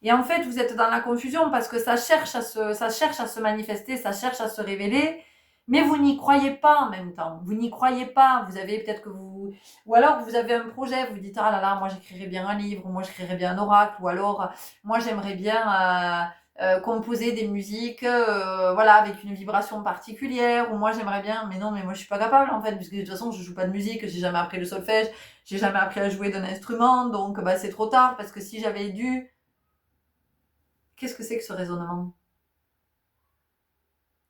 Et en fait, vous êtes dans la confusion parce que ça cherche à se manifester, ça cherche à se révéler, mais vous n'y croyez pas en même temps. Vous n'y croyez pas. Vous avez peut-être que vous... Ou alors, vous avez un projet, vous dites, ah là là, moi j'écrirais bien un livre, moi j'écrirais bien un oracle, ou alors, moi j'aimerais bien composer des musiques, voilà, avec une vibration particulière, ou moi j'aimerais bien, mais non, mais moi je suis pas capable en fait, puisque de toute façon je joue pas de musique, j'ai jamais appris le solfège, j'ai jamais appris à jouer d'un instrument, donc bah, c'est trop tard, parce que si j'avais dû... Qu'est-ce que c'est que ce raisonnement?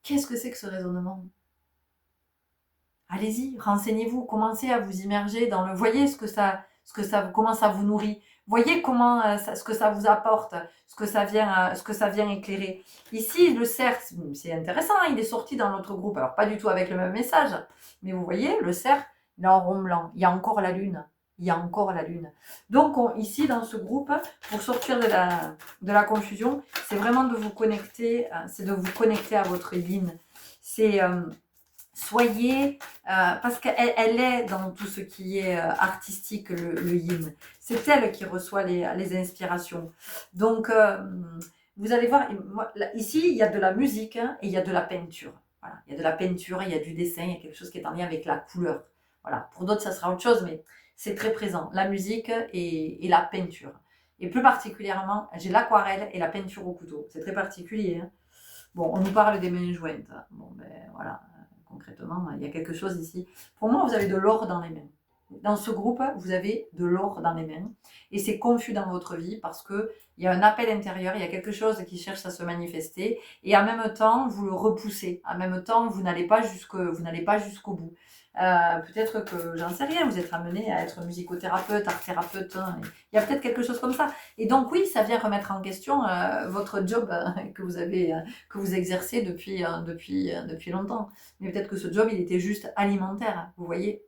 Qu'est-ce que c'est que ce raisonnement? Allez-y, renseignez-vous, commencez à vous immerger dans le... Voyez comment ça vous nourrit. Voyez ce que ça vous apporte, ce que ça vient éclairer. Ici, le cerf, c'est intéressant, hein, il est sorti dans notre groupe. Alors, pas du tout avec le même message, mais vous voyez, le cerf, il est en rond blanc. Il y a encore la lune. Il y a encore la lune. Donc, ici, dans ce groupe, pour sortir de la confusion, c'est vraiment de vous connecter, à votre yin. C'est... soyez, parce qu'elle est dans tout ce qui est artistique, le yin. C'est elle qui reçoit les inspirations. Donc, vous allez voir, moi, là, ici, il y a de la musique hein, et il y a de la peinture. Voilà, il y a de la peinture, il y a du dessin, il y a quelque chose qui est en lien avec la couleur. Voilà, pour d'autres, ça sera autre chose, mais c'est très présent. La musique et la peinture. Et plus particulièrement, j'ai l'aquarelle et la peinture au couteau. C'est très particulier. Hein. Bon, on nous parle des mains jointes. Bon, ben voilà. Concrètement, il y a quelque chose ici. Pour moi, vous avez de l'or dans les mains. Dans ce groupe, vous avez de l'or dans les mains. Et c'est confus dans votre vie parce qu'il y a un appel intérieur, il y a quelque chose qui cherche à se manifester. Et en même temps, vous le repoussez. En même temps, vous n'allez pas jusqu'au bout. Peut-être que, j'en sais rien, vous êtes amené à être musicothérapeute, art thérapeute. Hein, il y a peut-être quelque chose comme ça. Et donc oui, ça vient remettre en question votre job que vous exercez depuis longtemps. Mais peut-être que ce job, il était juste alimentaire, vous voyez.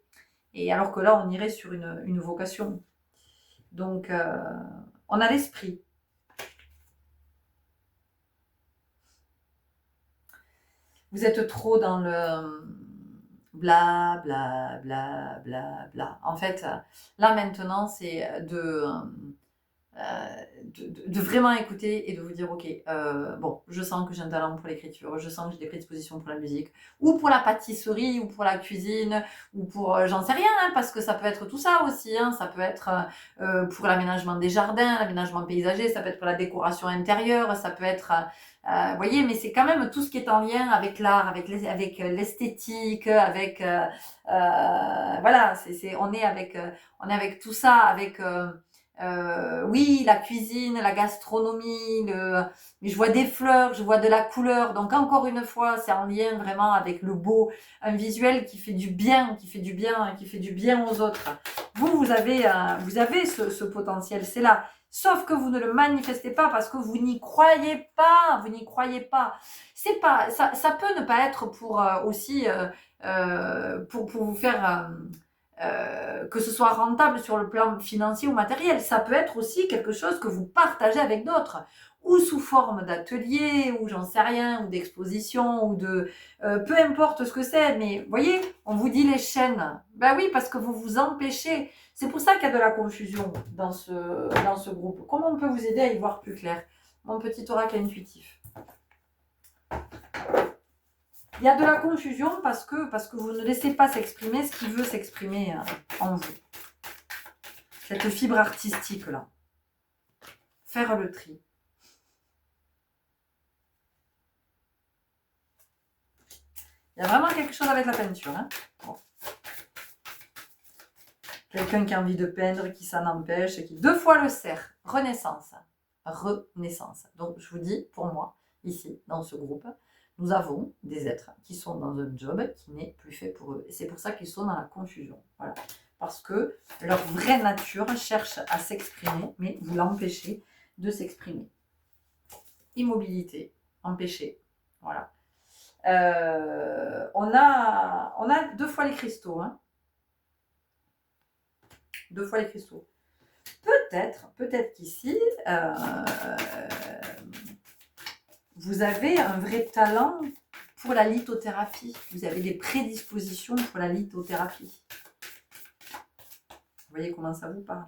Et alors que là, on irait sur une vocation. Donc, on a l'esprit. Vous êtes trop dans le bla bla bla bla bla. En fait, là maintenant, c'est de vraiment écouter et de vous dire ok, bon, je sens que j'ai un talent pour l'écriture, je sens que j'ai des prédispositions pour la musique, ou pour la pâtisserie, ou pour la cuisine, ou pour j'en sais rien, hein, parce que ça peut être tout ça aussi, hein, ça peut être pour l'aménagement des jardins, l'aménagement paysager, ça peut être pour la décoration intérieure, ça peut être vous voyez, mais c'est quand même tout ce qui est en lien avec l'art, avec l'esthétique, avec voilà, on est avec tout ça, avec oui, la cuisine, la gastronomie, mais je vois des fleurs, je vois de la couleur. Donc encore une fois, c'est en lien vraiment avec le beau, un visuel qui fait du bien, qui fait du bien, qui fait du bien aux autres. Vous avez ce potentiel, c'est là. Sauf que vous ne le manifestez pas parce que vous n'y croyez pas, vous n'y croyez pas. C'est pas, ça peut ne pas être pour aussi pour vous faire que ce soit rentable sur le plan financier ou matériel. Ça peut être aussi quelque chose que vous partagez avec d'autres. ou sous forme d'atelier, ou j'en sais rien, ou d'exposition, ou de... peu importe ce que c'est, mais vous voyez, on vous dit les chaînes. Ben oui, parce que vous vous empêchez. C'est pour ça qu'il y a de la confusion dans ce groupe. Comment on peut vous aider à y voir plus clair, mon petit oracle intuitif? Il y a de la confusion parce que vous ne laissez pas s'exprimer ce qui veut s'exprimer en vous. Cette fibre artistique-là. Faire le tri. Il y a vraiment quelque chose avec la peinture. Hein, bon. Quelqu'un qui a envie de peindre, qui s'en empêche, qui 2 fois le cerf. Renaissance. Renaissance. Donc, je vous dis, pour moi, ici, dans ce groupe, nous avons des êtres qui sont dans un job qui n'est plus fait pour eux. Et c'est pour ça qu'ils sont dans la confusion. Voilà. Parce que leur vraie nature cherche à s'exprimer, mais vous l'empêchez de s'exprimer. Immobilité, empêché. Voilà. On a 2 fois les cristaux. Hein. 2 fois les cristaux. Peut-être qu'ici, vous avez un vrai talent pour la lithothérapie. Vous avez des prédispositions pour la lithothérapie. Vous voyez comment ça vous parle?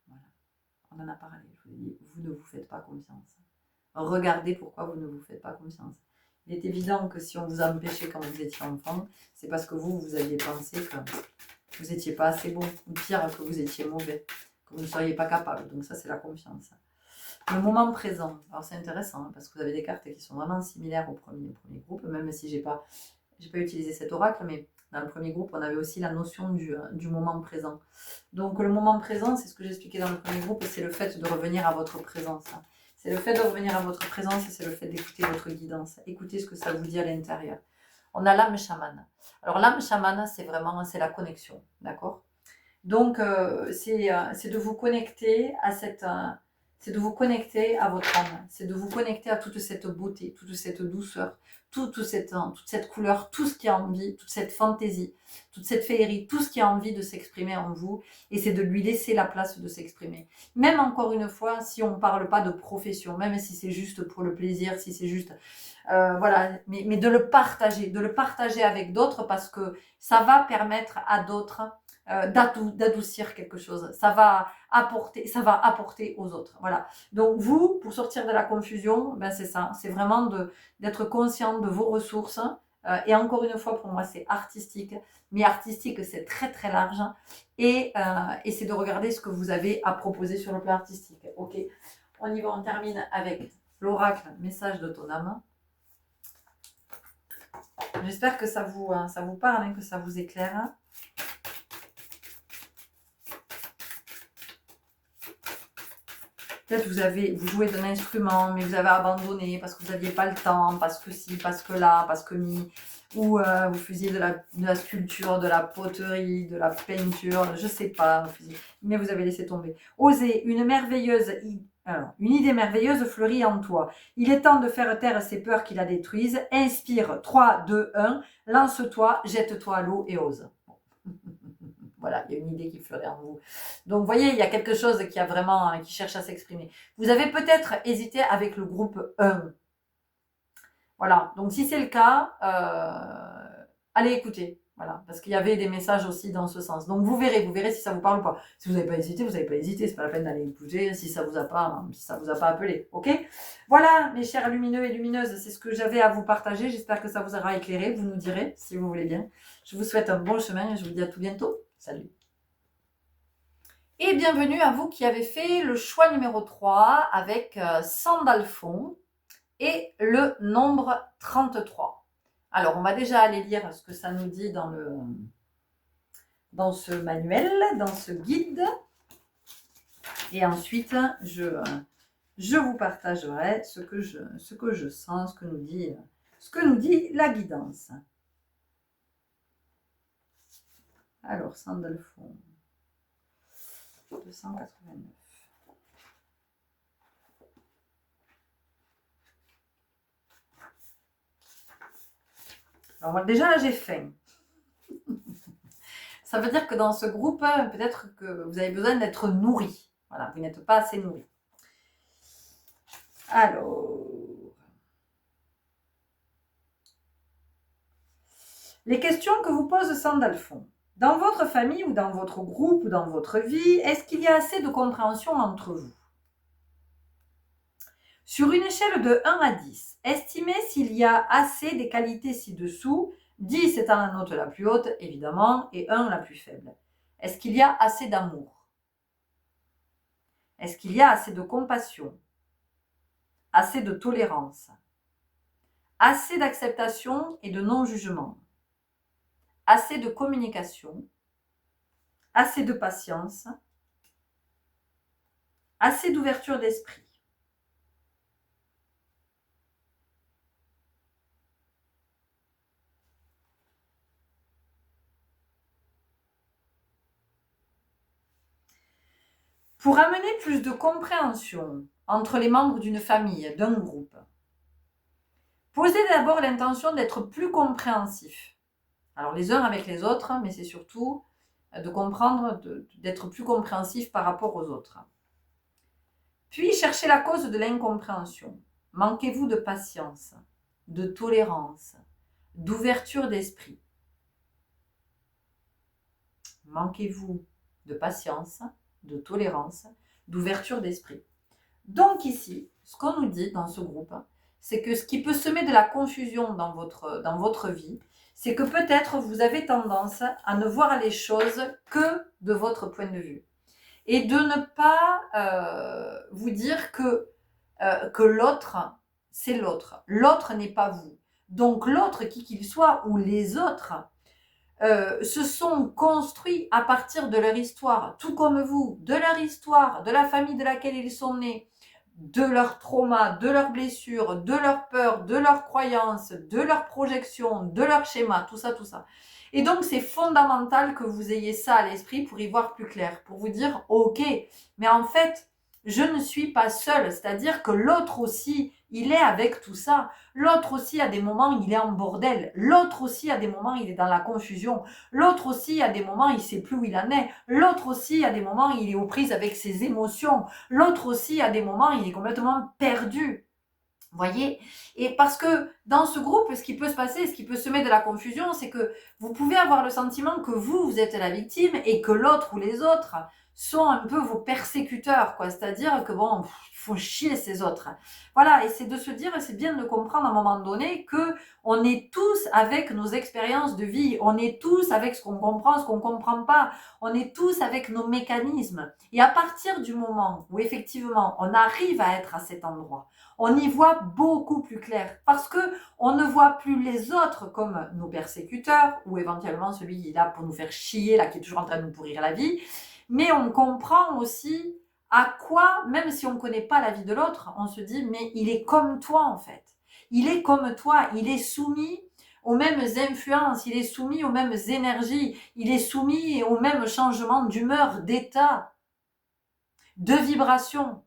Voilà. On en a parlé. Je vous ai dit, vous ne vous faites pas confiance. Regardez pourquoi vous ne vous faites pas confiance. Il est évident que si on vous a empêché quand vous étiez enfant, c'est parce que vous aviez pensé que vous n'étiez pas assez bon, ou pire, que vous étiez mauvais, que vous ne seriez pas capable. Donc ça, c'est la confiance. Le moment présent, alors c'est intéressant, hein, parce que vous avez des cartes qui sont vraiment similaires au premier groupe, même si j'ai pas utilisé cet oracle, mais dans le premier groupe, on avait aussi la notion du moment présent. Donc le moment présent, c'est ce que j'expliquais dans le premier groupe, c'est le fait de revenir à votre présence. C'est le fait de revenir à votre présence et c'est le fait d'écouter votre guidance. Écoutez ce que ça vous dit à l'intérieur. On a l'âme chamane. Alors l'âme chamane, c'est la connexion, d'accord? Donc c'est de vous connecter à c'est de vous connecter à votre âme, c'est de vous connecter à toute cette beauté, toute cette douceur, toute cette couleur, tout ce qui a envie, toute cette fantaisie, toute cette féerie, tout ce qui a envie de s'exprimer en vous, et c'est de lui laisser la place de s'exprimer. Même encore une fois, si on ne parle pas de profession, même si c'est juste pour le plaisir, si c'est juste... voilà, mais de le partager avec d'autres parce que ça va permettre à d'autres d'adoucir quelque chose. Ça va apporter aux autres. Voilà. Donc vous, pour sortir de la confusion, ben c'est ça. C'est vraiment d'être conscient de vos ressources. Et encore une fois, pour moi, c'est artistique. Mais artistique, c'est très très large. Et c'est de regarder ce que vous avez à proposer sur le plan artistique. Ok. On y va, on termine avec l'oracle, message de ton âme. J'espère que ça vous parle, hein, que ça vous éclaire. Peut-être vous jouez d'un instrument, mais vous avez abandonné parce que vous n'aviez pas le temps, parce que si, parce que là, parce que mi. Ou vous faisiez de la sculpture, de la poterie, de la peinture, je ne sais pas, mais vous avez laissé tomber. Osez, une idée merveilleuse fleurit en toi. Il est temps de faire taire ces peurs qui la détruisent. Inspire, 3, 2, 1, lance-toi, jette-toi à l'eau et ose. Voilà, il y a une idée qui fleurit en vous. Donc, vous voyez, il y a quelque chose qui cherche à s'exprimer. Vous avez peut-être hésité avec le groupe 1. Voilà, donc si c'est le cas, allez écouter. Voilà, parce qu'il y avait des messages aussi dans ce sens. Donc vous verrez si ça vous parle ou pas. Si vous n'avez pas hésité, vous n'avez pas hésité. C'est pas la peine d'aller écouter si ça vous a pas appelé. Ok? Voilà, mes chers lumineux et lumineuses, c'est ce que j'avais à vous partager. J'espère que ça vous aura éclairé. Vous nous direz si vous voulez bien. Je vous souhaite un bon chemin et je vous dis à tout bientôt. Salut. Et bienvenue à vous qui avez fait le choix numéro 3 avec Sandalphon et le nombre 33. Alors, on va déjà aller lire ce que ça nous dit dans ce manuel, dans ce guide. Et ensuite, je vous partagerai ce que je sens, ce que nous dit la guidance. Alors, Sandalphon, 289. Alors déjà là j'ai faim. Ça veut dire que dans ce groupe, peut-être que vous avez besoin d'être nourri. Voilà, vous n'êtes pas assez nourri. Alors, les questions que vous pose Sandalphon. Dans votre famille ou dans votre groupe ou dans votre vie, est-ce qu'il y a assez de compréhension entre vous? Sur une échelle de 1 à 10, estimez s'il y a assez des qualités ci-dessous, 10 étant la note la plus haute, évidemment, et 1 la plus faible. Est-ce qu'il y a assez d'amour? Est-ce qu'il y a assez de compassion? Assez de tolérance? Assez d'acceptation et de non-jugement? Assez de communication? Assez de patience? Assez d'ouverture d'esprit? Pour amener plus de compréhension entre les membres d'une famille, d'un groupe, posez d'abord l'intention d'être plus compréhensif. Alors les uns avec les autres, mais c'est surtout de comprendre, d'être plus compréhensif par rapport aux autres. Puis cherchez la cause de l'incompréhension. Manquez-vous de patience, de tolérance, d'ouverture d'esprit? Manquez-vous de patience, de tolérance, d'ouverture d'esprit? Donc ici, ce qu'on nous dit dans ce groupe, c'est que ce qui peut semer de la confusion dans votre vie, c'est que peut-être vous avez tendance à ne voir les choses que de votre point de vue. Et de ne pas vous dire que l'autre, c'est l'autre. L'autre n'est pas vous. Donc l'autre, qui qu'il soit, ou les autres, se sont construits à partir de leur histoire, tout comme vous, de leur histoire, de la famille de laquelle ils sont nés, de leurs traumas, de leurs blessures, de leurs peurs, de leurs croyances, de leurs projections, de leurs schémas, tout ça, tout ça. Et donc, c'est fondamental que vous ayez ça à l'esprit pour y voir plus clair, pour vous dire, ok, mais en fait, je ne suis pas seule, c'est-à-dire que l'autre aussi, il est avec tout ça. L'autre aussi, à des moments, il est en bordel. L'autre aussi, à des moments, il est dans la confusion. L'autre aussi, à des moments, il sait plus où il en est. L'autre aussi, à des moments, il est aux prises avec ses émotions. L'autre aussi, à des moments, il est complètement perdu. Vous voyez? Et parce que dans ce groupe, ce qui peut se passer, ce qui peut semer de la confusion, c'est que vous pouvez avoir le sentiment que vous êtes la victime et que l'autre ou les autres sont un peu vos persécuteurs, quoi. C'est-à-dire que bon, il faut chier ces autres. Voilà, et c'est de se dire, c'est bien de comprendre à un moment donné que on est tous avec nos expériences de vie, on est tous avec ce qu'on comprend, ce qu'on comprend pas, on est tous avec nos mécanismes. Et à partir du moment où effectivement on arrive à être à cet endroit, on y voit beaucoup plus clair parce que on ne voit plus les autres comme nos persécuteurs ou éventuellement celui qui est là pour nous faire chier, là, qui est toujours en train de nous pourrir la vie, mais on comprend aussi à quoi, même si on ne connaît pas la vie de l'autre, on se dit mais il est comme toi en fait. Il est comme toi, il est soumis aux mêmes influences, il est soumis aux mêmes énergies, il est soumis aux mêmes changements d'humeur, d'état, de vibration.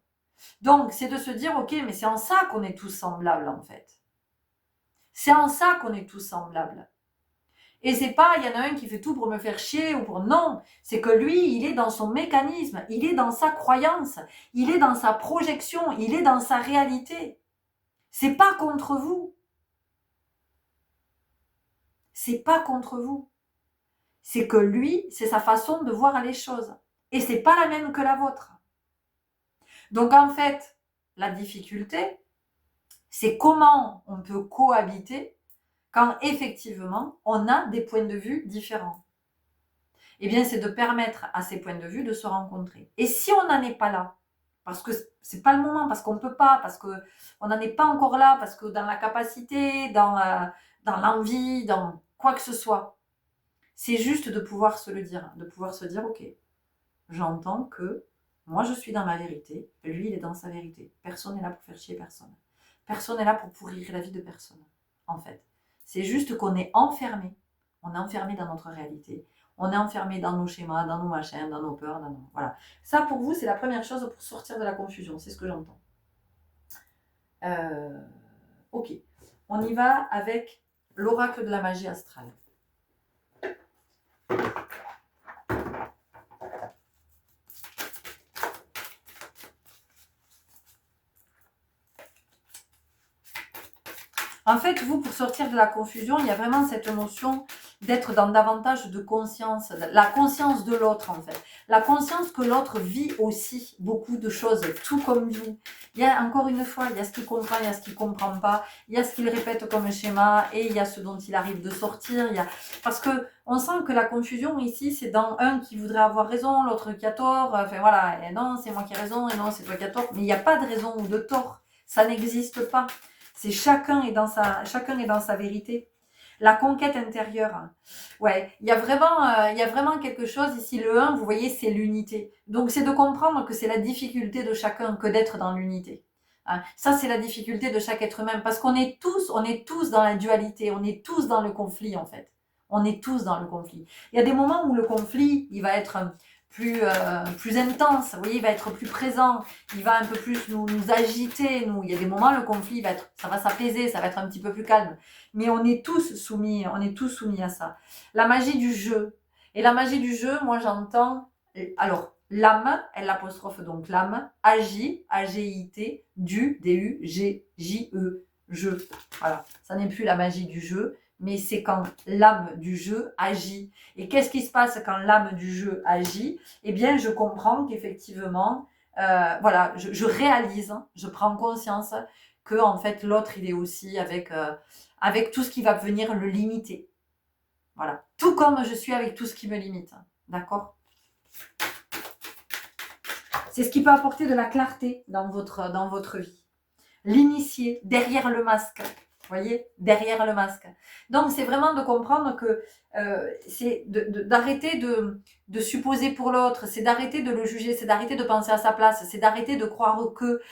Donc, c'est de se dire, ok, mais c'est en ça qu'on est tous semblables, en fait. C'est en ça qu'on est tous semblables. Et c'est pas, il y en a un qui fait tout pour me faire chier ou pour... Non, c'est que lui, il est dans son mécanisme, il est dans sa croyance, il est dans sa projection, il est dans sa réalité. C'est pas contre vous. C'est pas contre vous. C'est que lui, c'est sa façon de voir les choses. Et c'est pas la même que la vôtre. Donc en fait, la difficulté, c'est comment on peut cohabiter quand effectivement on a des points de vue différents. Eh bien, c'est de permettre à ces points de vue de se rencontrer. Et si on n'en est pas là, parce que c'est pas le moment, parce qu'on ne peut pas, parce qu'on n'en est pas encore là, parce que dans la capacité, dans l'envie, dans quoi que ce soit, c'est juste de pouvoir se le dire, de pouvoir se dire, ok, j'entends que moi je suis dans ma vérité, lui il est dans sa vérité. Personne n'est là pour faire chier personne. Personne n'est là pour pourrir la vie de personne, en fait. C'est juste qu'on est enfermé. On est enfermé dans notre réalité. On est enfermé dans nos schémas, dans nos machins, dans nos peurs, dans nos... Voilà. Ça, pour vous, c'est la première chose pour sortir de la confusion. C'est ce que j'entends. Ok. On y va avec l'oracle de la magie astrale. En fait, vous, pour sortir de la confusion, il y a vraiment cette notion d'être dans davantage de conscience, la conscience de l'autre en fait. La conscience que l'autre vit aussi beaucoup de choses, tout comme vous. Il y a encore une fois, il y a ce qu'il comprend, il y a ce qu'il comprend pas, il y a ce qu'il répète comme schéma et il y a ce dont il arrive de sortir. Parce que on sent que la confusion ici, c'est dans un qui voudrait avoir raison, l'autre qui a tort. Enfin voilà, et non, c'est moi qui ai raison, et non, c'est toi qui as tort. Mais il n'y a pas de raison ou de tort. Ça n'existe pas. C'est chacun est dans sa vérité. La conquête intérieure. Ouais, il y a vraiment quelque chose ici. Le un, vous voyez, c'est l'unité. Donc, c'est de comprendre que c'est la difficulté de chacun que d'être dans l'unité. Hein, ça, c'est la difficulté de chaque être humain parce qu'on est tous dans la dualité, on est tous dans le conflit, en fait. On est tous dans le conflit. Il y a des moments où le conflit, il va être plus intense, vous voyez, il va être plus présent, il va un peu plus nous agiter, nous. Il y a des moments, le conflit ça va s'apaiser, ça va être un petit peu plus calme. Mais on est tous soumis à ça. La magie du jeu. Et la magie du jeu, moi j'entends, alors, l'âme, elle l'apostrophe donc l'âme, agit, A-G-I-T, D-U-G-J-E, jeu. Voilà, ça n'est plus la magie du jeu, mais c'est quand l'âme du jeu agit. Et qu'est-ce qui se passe quand l'âme du jeu agit? Eh bien, je comprends qu'effectivement, voilà, je réalise, je prends conscience que en fait l'autre il est aussi avec tout ce qui va venir le limiter. Voilà, tout comme je suis avec tout ce qui me limite. D'accord? C'est ce qui peut apporter de la clarté dans votre vie. L'initié, derrière le masque. Vous voyez, derrière le masque. Donc, c'est vraiment de comprendre que c'est d'arrêter de supposer pour l'autre, c'est d'arrêter de le juger, c'est d'arrêter de penser à sa place, c'est d'arrêter de croire que,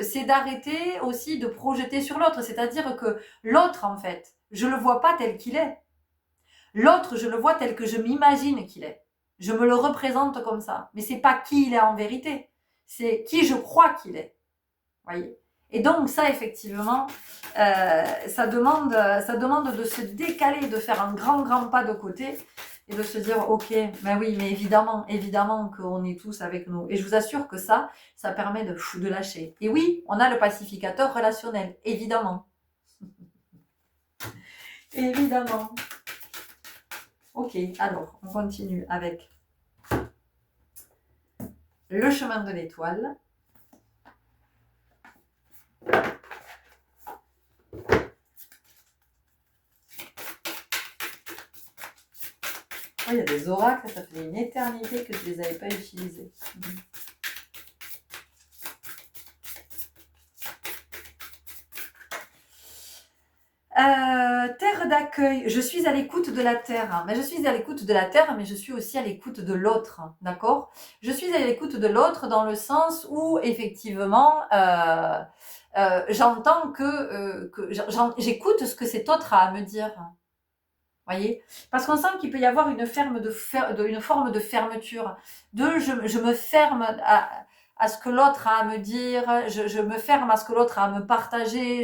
c'est d'arrêter aussi de projeter sur l'autre. C'est-à-dire que l'autre, en fait, je le vois pas tel qu'il est. L'autre, je le vois tel que je m'imagine qu'il est. Je me le représente comme ça. Mais c'est pas qui il est en vérité. C'est qui je crois qu'il est. Voyez. Et donc ça, effectivement, ça demande de se décaler, de faire un grand pas de côté et de se dire, ok, ben oui, mais évidemment qu'on est tous avec nous. Et je vous assure que ça permet de lâcher. Et oui, on a le pacificateur relationnel, évidemment. Évidemment. Ok, alors, on continue avec le chemin de l'étoile. Oh, il y a des oracles, ça fait une éternité que je ne les avais pas utilisés. Terre d'accueil. Je suis à l'écoute de la terre. Mais je suis à l'écoute de la terre, mais je suis aussi à l'écoute de l'autre. D'accord? Je suis à l'écoute de l'autre dans le sens où, effectivement, j'entends j'écoute ce que cet autre a à me dire. Voyez, parce qu'on sent qu'il peut y avoir une forme de fermeture, je me ferme à ce que l'autre a à me dire, je me ferme à ce que l'autre a à me partager,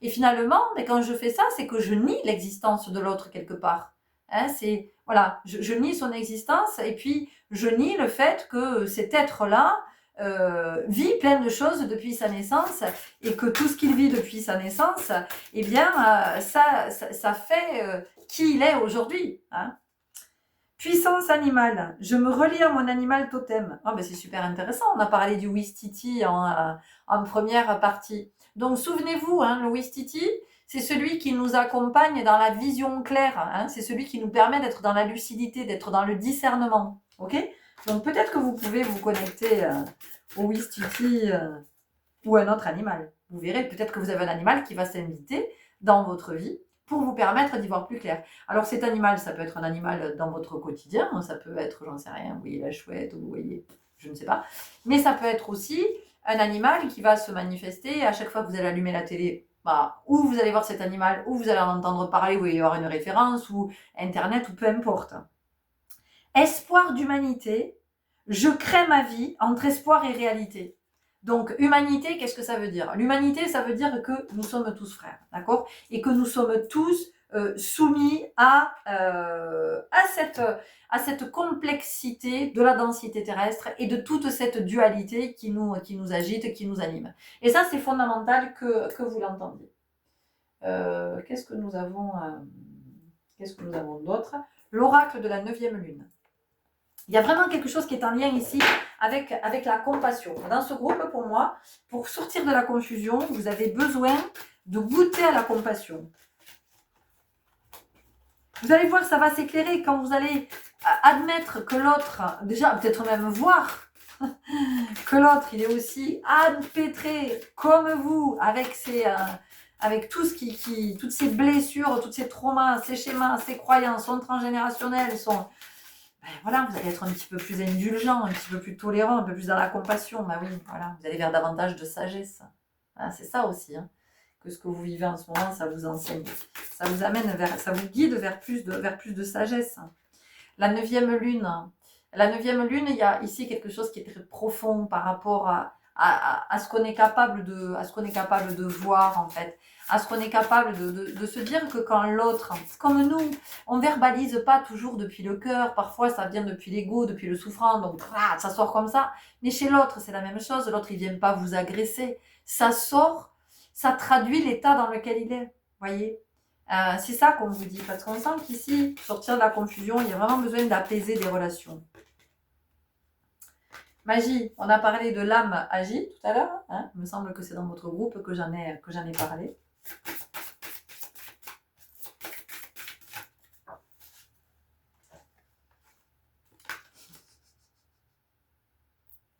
et finalement, mais quand je fais ça, c'est que je nie l'existence de l'autre quelque part. Hein, c'est voilà, je nie son existence et puis je nie le fait que cet être-là vit plein de choses depuis sa naissance et que tout ce qu'il vit depuis sa naissance, eh bien, ça fait qui il est aujourd'hui. Hein. Puissance animale. Je me relie à mon animal totem. Oh, ben c'est super intéressant. On a parlé du Ouistiti en première partie. Donc, souvenez-vous, hein, le Ouistiti, c'est celui qui nous accompagne dans la vision claire. Hein, c'est celui qui nous permet d'être dans la lucidité, d'être dans le discernement. Ok? Donc, peut-être que vous pouvez vous connecter au Ouistiti ou à un autre animal. Vous verrez, peut-être que vous avez un animal qui va s'inviter dans votre vie pour vous permettre d'y voir plus clair. Alors cet animal, ça peut être un animal dans votre quotidien, ça peut être, j'en sais rien, vous voyez la chouette, vous voyez, je ne sais pas, mais ça peut être aussi un animal qui va se manifester à chaque fois que vous allez allumer la télé, bah, ou vous allez voir cet animal, ou vous allez en entendre parler, ou il va y avoir une référence, ou Internet, ou peu importe. Espoir d'humanité, je crée ma vie entre espoir et réalité. Donc, humanité, qu'est-ce que ça veut dire? L'humanité, ça veut dire que nous sommes tous frères, d'accord? Et que nous sommes tous soumis à cette complexité de la densité terrestre et de toute cette dualité qui nous agite, qui nous anime. Et ça, c'est fondamental que vous l'entendiez. Qu'est-ce que nous avons d'autre? L'oracle de la 9e lune. Il y a vraiment quelque chose qui est en lien ici avec la compassion. Dans ce groupe, pour moi, pour sortir de la confusion, vous avez besoin de goûter à la compassion. Vous allez voir, ça va s'éclairer quand vous allez admettre que l'autre, déjà peut-être même voir que l'autre, il est aussi empêtré comme vous avec avec tout ce toutes ces blessures, tous ces traumas, ces schémas, ces croyances, son transgénérationnel, voilà, vous allez être un petit peu plus indulgent, un petit peu plus tolérant, un peu plus dans la compassion. Bah oui, voilà, vous allez vers davantage de sagesse. Voilà, c'est ça aussi, hein, que ce que vous vivez en ce moment, ça vous enseigne. Ça vous amène ça vous guide vers plus de sagesse. La 9e lune, il y a ici quelque chose qui est très profond par rapport à ce qu'on est capable de voir en fait, à ce qu'on est capable de se dire que quand l'autre, comme nous, on verbalise pas toujours depuis le cœur, parfois ça vient depuis l'ego, depuis le souffrant, donc ça sort comme ça, mais chez l'autre c'est la même chose, l'autre il vient pas vous agresser, ça sort, ça traduit l'état dans lequel il est, voyez. C'est ça qu'on vous dit, parce qu'on sent qu'ici, sortir de la confusion, il y a vraiment besoin d'apaiser des relations. Magie, on a parlé de l'âme agie tout à l'heure, hein, il me semble que c'est dans votre groupe que j'en ai parlé.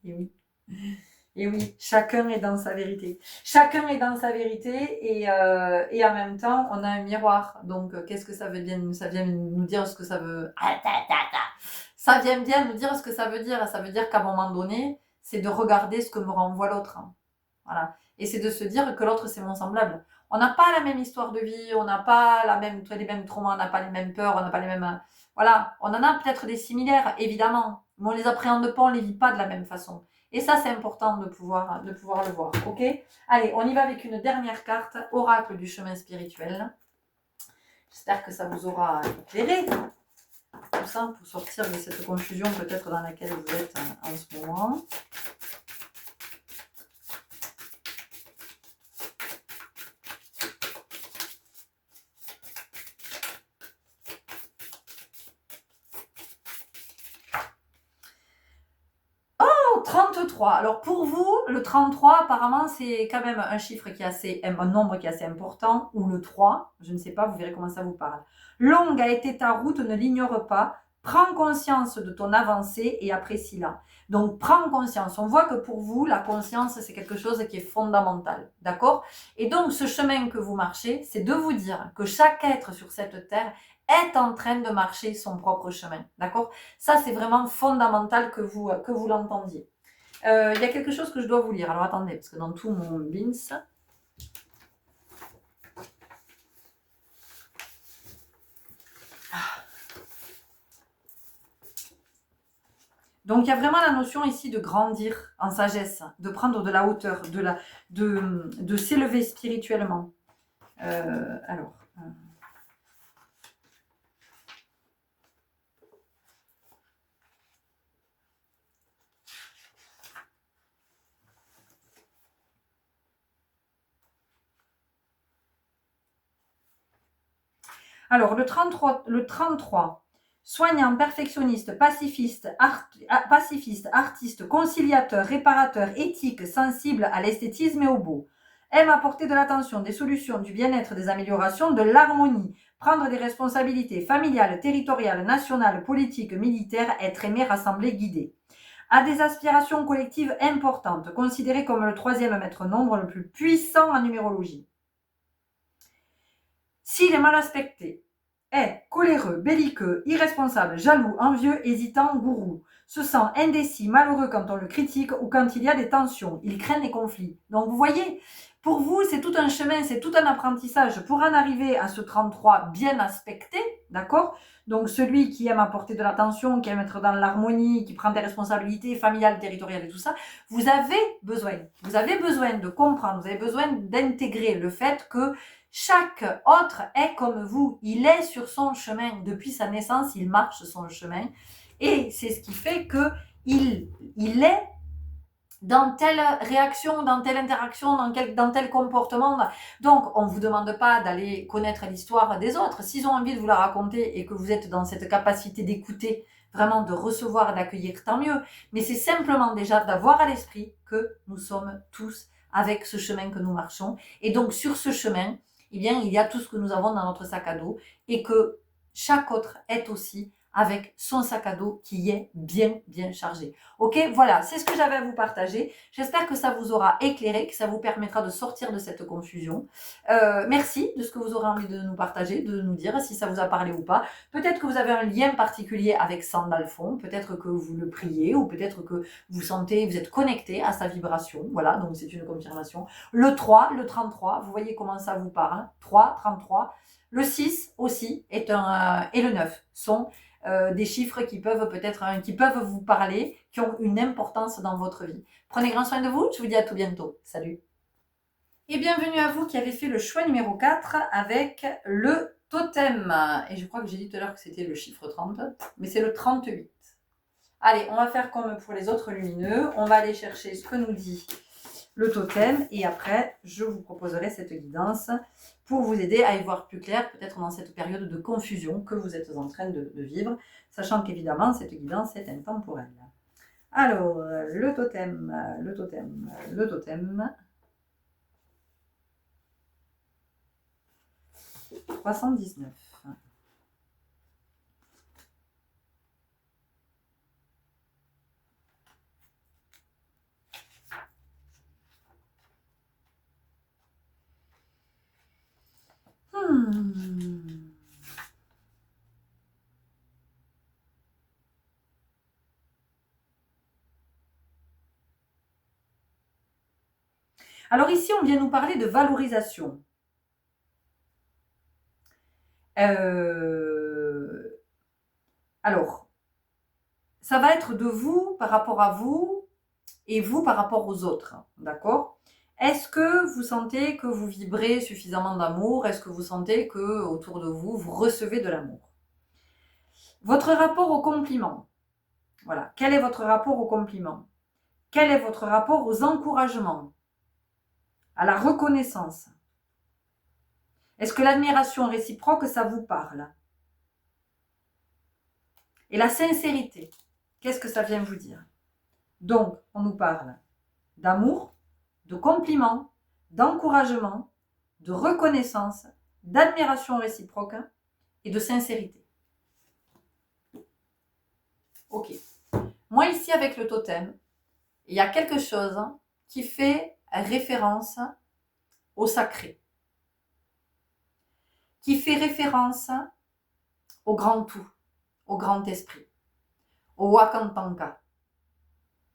Et oui. Et oui, chacun est dans sa vérité. Chacun est dans sa vérité et en même temps, on a un miroir. Donc, qu'est-ce que ça veut dire? Ça vient nous dire ce que ça veut. Ça vient bien nous dire ce que ça veut dire. Ça veut dire qu'à un moment donné, c'est de regarder ce que me renvoie l'autre. Voilà. Et c'est de se dire que l'autre, c'est mon semblable. On n'a pas la même histoire de vie, on n'a pas les mêmes traumas, on n'a pas les mêmes peurs, on n'a pas les mêmes. Voilà. On en a peut-être des similaires, évidemment. Mais on les appréhende pas, on les vit pas de la même façon. Et ça, c'est important de pouvoir le voir. Ok? Allez, on y va avec une dernière carte, oracle du chemin spirituel. J'espère que ça vous aura éclairé. Tout ça pour sortir de cette confusion peut-être dans laquelle vous êtes en ce moment. Oh, 33. Alors pour vous, le 33, apparemment, c'est quand même un nombre qui est assez important, ou le 3, je ne sais pas, vous verrez comment ça vous parle. Longue a été ta route, ne l'ignore pas. Prends conscience de ton avancée et apprécie-la. Donc, prends conscience. On voit que pour vous, la conscience, c'est quelque chose qui est fondamental. D'accord? Et donc, ce chemin que vous marchez, c'est de vous dire que chaque être sur cette terre est en train de marcher son propre chemin. D'accord? Ça, c'est vraiment fondamental que vous l'entendiez. Il y a quelque chose que je dois vous lire. Alors, attendez, parce que dans tout mon bins... Donc, il y a vraiment la notion ici de grandir en sagesse, de prendre de la hauteur, de s'élever spirituellement. Alors... Alors, le 33, soignant, perfectionniste, pacifiste, artiste, conciliateur, réparateur, éthique, sensible à l'esthétisme et au beau. Aime apporter de l'attention, des solutions, du bien-être, des améliorations, de l'harmonie, prendre des responsabilités familiales, territoriales, nationales, politiques, militaires, être aimé, rassemblé, guidé. A des aspirations collectives importantes, considéré comme le 3e maître nombre le plus puissant en numérologie. S'il est mal aspecté, est coléreux, belliqueux, irresponsable, jaloux, envieux, hésitant, gourou, se sent indécis, malheureux quand on le critique ou quand il y a des tensions, il craint les conflits. Donc vous voyez, pour vous, c'est tout un chemin, c'est tout un apprentissage pour en arriver à ce 33 bien aspecté, d'accord? Donc celui qui aime apporter de l'attention, qui aime être dans l'harmonie, qui prend des responsabilités familiales, territoriales et tout ça, vous avez besoin de comprendre, vous avez besoin d'intégrer le fait que chaque autre est comme vous, il est sur son chemin. Depuis sa naissance, il marche son chemin. Et c'est ce qui fait qu'il est dans telle réaction, dans telle interaction, dans tel comportement. Donc, on ne vous demande pas d'aller connaître l'histoire des autres. S'ils ont envie de vous la raconter et que vous êtes dans cette capacité d'écouter, vraiment de recevoir et d'accueillir, tant mieux. Mais c'est simplement déjà d'avoir à l'esprit que nous sommes tous avec ce chemin que nous marchons. Et donc, sur ce chemin, eh bien, il y a tout ce que nous avons dans notre sac à dos et que chaque autre est aussi avec son sac à dos qui est bien, bien chargé. Ok, voilà, c'est ce que j'avais à vous partager. J'espère que ça vous aura éclairé, que ça vous permettra de sortir de cette confusion. Merci de ce que vous aurez envie de nous partager, de nous dire si ça vous a parlé ou pas. Peut-être que vous avez un lien particulier avec Sandalphon, peut-être que vous le priez, ou peut-être que vous sentez, vous êtes connecté à sa vibration. Voilà, donc c'est une confirmation. Le 3, le 33, vous voyez comment ça vous parle. 3, 33. Le 6 aussi est et le 9 sont des chiffres qui peuvent peut-être, qui peuvent vous parler, qui ont une importance dans votre vie. Prenez grand soin de vous, je vous dis à tout bientôt. Salut. Et bienvenue à vous qui avez fait le choix numéro 4 avec le totem. Et je crois que j'ai dit tout à l'heure que c'était le chiffre 30, mais c'est le 38. Allez, on va faire comme pour les autres lumineux. On va aller chercher ce que nous dit le totem et après, je vous proposerai cette guidance pour vous aider à y voir plus clair, peut-être dans cette période de confusion que vous êtes en train de vivre, sachant qu'évidemment, cette guidance est intemporelle. Alors, le totem, le totem, le totem. 319. Alors ici, on vient nous parler de valorisation. Alors, ça va être de vous par rapport à vous et vous par rapport aux autres, d'accord? Est-ce que vous sentez que vous vibrez suffisamment d'amour? Est-ce que vous sentez que autour de vous, vous recevez de l'amour? Votre rapport au compliment. Voilà. Quel est votre rapport au compliment? Quel est votre rapport aux encouragements? À la reconnaissance? Est-ce que l'admiration réciproque, ça vous parle? Et la sincérité, qu'est-ce que ça vient vous dire? Donc, on nous parle d'amour, de compliments, d'encouragement, de reconnaissance, d'admiration réciproque et de sincérité. Ok. Moi, ici, avec le totem, il y a quelque chose qui fait référence au sacré, qui fait référence au grand tout, au grand esprit, au Wakantanka.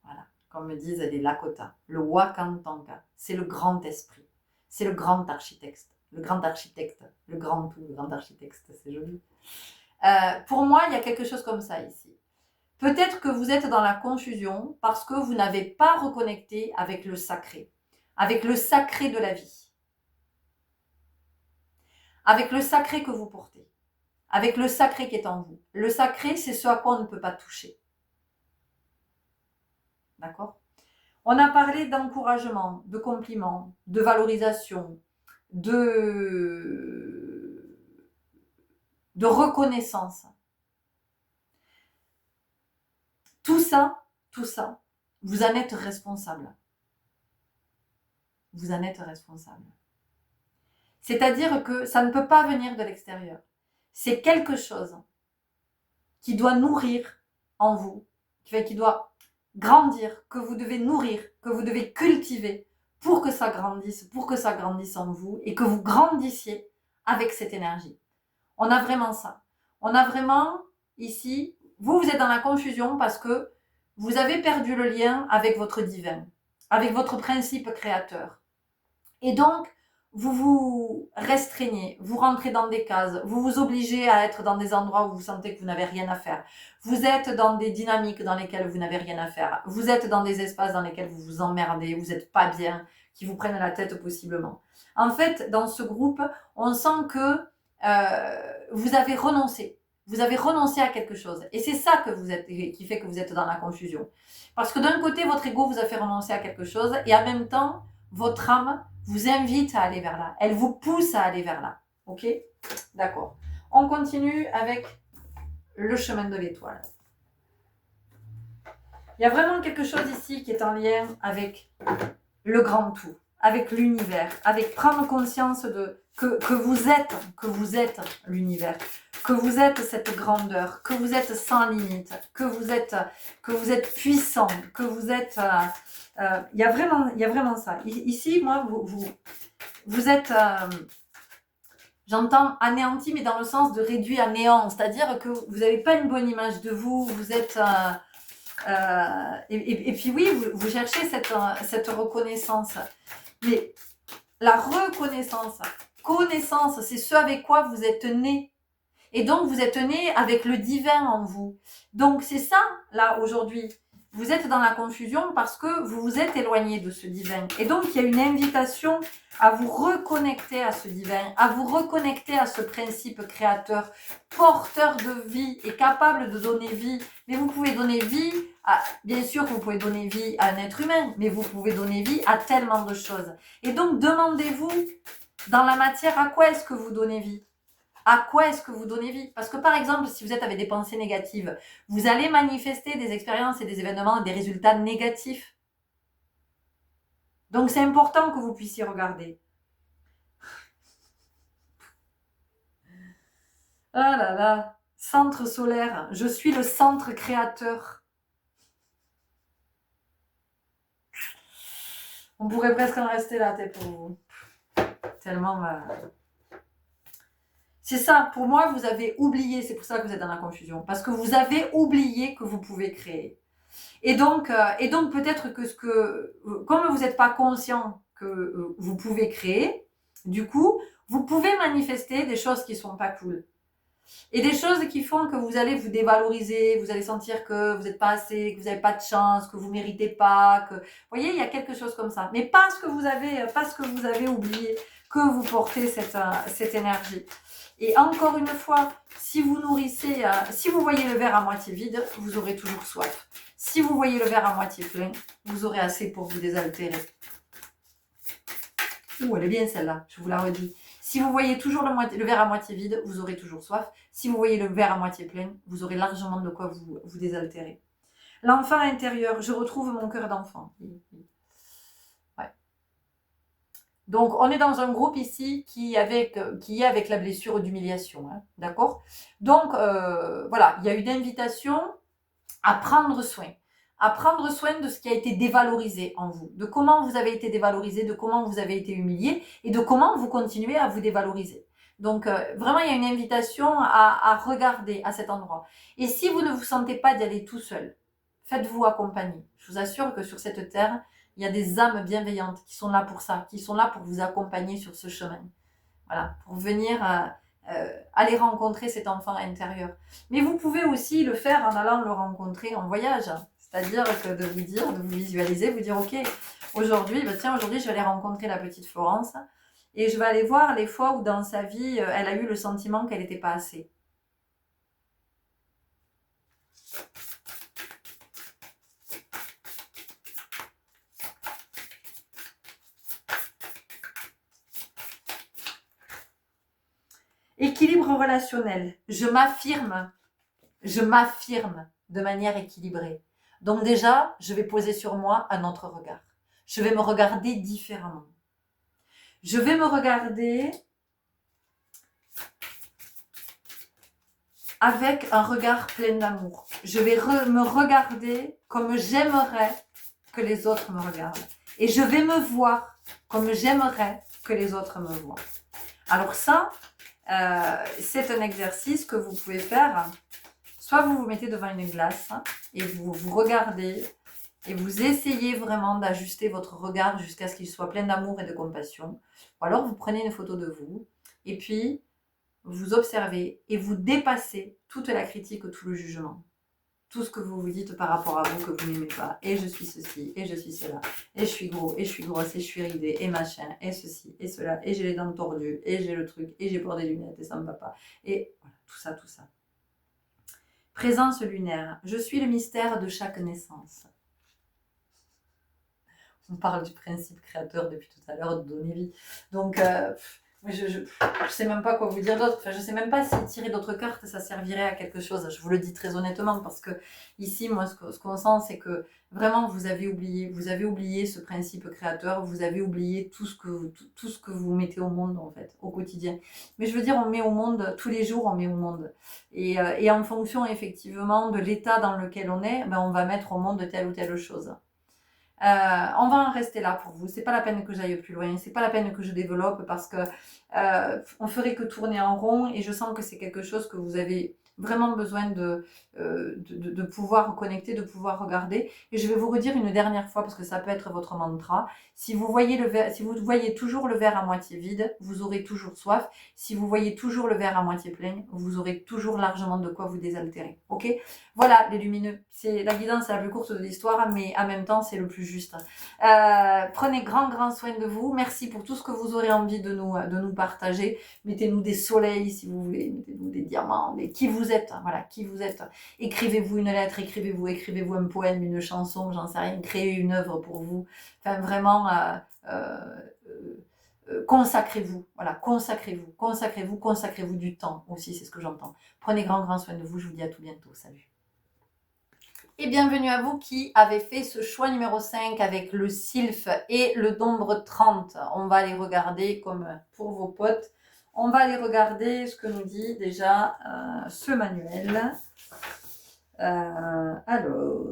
Voilà, comme me disent les Lakota. Le Wakantanka, c'est le grand esprit, c'est le grand architecte, le grand architecte, le grand tout, le grand architecte, c'est joli. Pour moi, il y a quelque chose comme ça ici. Peut-être que vous êtes dans la confusion parce que vous n'avez pas reconnecté avec le sacré de la vie, avec le sacré que vous portez, avec le sacré qui est en vous. Le sacré, c'est ce à quoi on ne peut pas toucher. D'accord? On a parlé d'encouragement, de compliments, de valorisation, de reconnaissance. Tout ça, vous en êtes responsable. Vous en êtes responsable. C'est-à-dire que ça ne peut pas venir de l'extérieur. C'est quelque chose qui doit nourrir en vous, qui doit grandir, que vous devez nourrir, que vous devez cultiver pour que ça grandisse en vous et que vous grandissiez avec cette énergie. On a vraiment ça. On a vraiment ici, vous êtes dans la confusion parce que vous avez perdu le lien avec votre divin, avec votre principe créateur. Et donc, vous vous restreignez, vous rentrez dans des cases, vous vous obligez à être dans des endroits où vous sentez que vous n'avez rien à faire. Vous êtes dans des dynamiques dans lesquelles vous n'avez rien à faire. Vous êtes dans des espaces dans lesquels vous vous emmerdez, vous n'êtes pas bien, qui vous prennent la tête possiblement. En fait, dans ce groupe, on sent que vous avez renoncé. Vous avez renoncé à quelque chose. Et c'est ça que vous êtes, qui fait que vous êtes dans la confusion. Parce que d'un côté, votre ego vous a fait renoncer à quelque chose et en même temps, votre âme vous invite à aller vers là. Elle vous pousse à aller vers là. Ok? D'accord. On continue avec le chemin de l'étoile. Il y a vraiment quelque chose ici qui est en lien avec le grand tout, avec l'univers, avec prendre conscience de que vous êtes l'univers, que vous êtes cette grandeur, que vous êtes sans limite, que vous êtes puissant, que vous êtes... il y a vraiment ça. Ici, moi, vous êtes... J'entends anéanti, mais dans le sens de réduit à néant, c'est-à-dire que vous n'avez pas une bonne image de vous, vous êtes... et puis oui, vous cherchez cette reconnaissance. Mais la reconnaissance, connaissance, c'est ce avec quoi vous êtes né. Et donc, vous êtes né avec le divin en vous. Donc, c'est ça, là, aujourd'hui. Vous êtes dans la confusion parce que vous vous êtes éloigné de ce divin. Et donc, il y a une invitation à vous reconnecter à ce divin, à vous reconnecter à ce principe créateur, porteur de vie et capable de donner vie. Mais vous pouvez donner vie à, bien sûr, vous pouvez donner vie à un être humain, mais vous pouvez donner vie à tellement de choses. Et donc, demandez-vous, dans la matière, à quoi est-ce que vous donnez vie? À quoi est-ce que vous donnez vie? Parce que par exemple, si vous êtes avec des pensées négatives, vous allez manifester des expériences et des événements et des résultats négatifs. Donc c'est important que vous puissiez regarder. Ah là là, centre solaire, je suis le centre créateur. On pourrait presque en rester là, pour vous. Tellement... C'est ça, pour moi, vous avez oublié, c'est pour ça que vous êtes dans la confusion, parce que vous avez oublié que vous pouvez créer. Et donc peut-être comme vous n'êtes pas conscient que vous pouvez créer, du coup, vous pouvez manifester des choses qui ne sont pas cool. Et des choses qui font que vous allez vous dévaloriser, vous allez sentir que vous n'êtes pas assez, que vous n'avez pas de chance, que vous ne méritez pas, que... Vous voyez, il y a quelque chose comme ça. Mais parce que vous avez oublié que vous portez cette énergie. Et encore une fois, si vous nourrissez, si vous voyez le verre à moitié vide, vous aurez toujours soif. Si vous voyez le verre à moitié plein, vous aurez assez pour vous désaltérer. Ouh, elle est bien celle-là, je vous la redis. Si vous voyez toujours le verre à moitié vide, vous aurez toujours soif. Si vous voyez le verre à moitié plein, vous aurez largement de quoi vous désaltérer. L'enfant intérieur, je retrouve mon cœur d'enfant. Ouais. Donc, on est dans un groupe ici qui est avec la blessure d'humiliation. Hein, d'accord? Donc, voilà, il y a une invitation à prendre soin de ce qui a été dévalorisé en vous, de comment vous avez été dévalorisé, de comment vous avez été humilié et de comment vous continuez à vous dévaloriser. Donc, vraiment, il y a une invitation à regarder à cet endroit. Et si vous ne vous sentez pas d'y aller tout seul, faites-vous accompagner. Je vous assure que sur cette terre, il y a des âmes bienveillantes qui sont là pour ça, qui sont là pour vous accompagner sur ce chemin. Voilà, pour venir aller rencontrer cet enfant intérieur. Mais vous pouvez aussi le faire en allant le rencontrer en voyage. C'est-à-dire que de vous visualiser, vous dire, ok, aujourd'hui, je vais aller rencontrer la petite Florence et je vais aller voir les fois où dans sa vie, elle a eu le sentiment qu'elle n'était pas assez. Équilibre relationnel. Je m'affirme de manière équilibrée. Donc déjà, je vais poser sur moi un autre regard. Je vais me regarder différemment. Je vais me regarder avec un regard plein d'amour. Je vais me regarder comme j'aimerais que les autres me regardent. Et je vais me voir comme j'aimerais que les autres me voient. Alors ça, c'est un exercice que vous pouvez faire. Soit vous vous mettez devant une glace et vous vous regardez et vous essayez vraiment d'ajuster votre regard jusqu'à ce qu'il soit plein d'amour et de compassion. Ou alors vous prenez une photo de vous et puis vous observez et vous dépassez toute la critique, tout le jugement. Tout ce que vous vous dites par rapport à vous que vous n'aimez pas. Et je suis ceci, et je suis cela. Et je suis gros, et je suis grosse, et je suis ridée, et machin, et ceci, et cela. Et j'ai les dents tordues, et j'ai le truc, et j'ai peur des lunettes, et ça me va pas. Et voilà, tout ça, tout ça. Présence lunaire. Je suis le mystère de chaque naissance. On parle du principe créateur depuis tout à l'heure, de donner vie. Donc, je sais même pas quoi vous dire d'autre. Enfin, je sais même pas si tirer d'autres cartes, ça servirait à quelque chose. Je vous le dis très honnêtement parce que ici, moi, ce qu'on sent, c'est que vraiment, vous avez oublié ce principe créateur. Vous avez oublié tout ce que vous mettez au monde, en fait, au quotidien. Mais je veux dire, on met au monde, tous les jours, on met au monde. Et en fonction, effectivement, de l'état dans lequel on est, ben, on va mettre au monde telle ou telle chose. On va en rester là pour vous. C'est pas la peine que j'aille plus loin. C'est pas la peine que je développe parce que on ferait que tourner en rond et je sens que c'est quelque chose que vous avez vraiment besoin de pouvoir connecter, de pouvoir regarder. Et je vais vous redire une dernière fois parce que ça peut être votre mantra. Si vous voyez toujours le verre à moitié vide, vous aurez toujours soif. Si vous voyez toujours le verre à moitié plein, vous aurez toujours largement de quoi vous désaltérer. Ok? Voilà, les lumineux. C'est la guidance, c'est la plus courte de l'histoire, mais en même temps, c'est le plus juste. Prenez grand soin de vous. Merci pour tout ce que vous aurez envie de nous partager. Mettez-nous des soleils si vous voulez, mettez-nous des diamants, qui vous êtes. Voilà, qui vous êtes. Écrivez-vous une lettre, écrivez-vous un poème, une chanson, j'en sais rien. Créez une œuvre pour vous. Enfin, vraiment. Consacrez-vous, voilà, consacrez-vous du temps aussi, c'est ce que j'entends. Prenez grand soin de vous, je vous dis à tout bientôt, salut. Et bienvenue à vous qui avez fait ce choix numéro 5 avec le sylphe et le nombre 30. On va aller regarder comme pour vos potes. On va aller regarder ce que nous dit déjà ce manuel. Alors,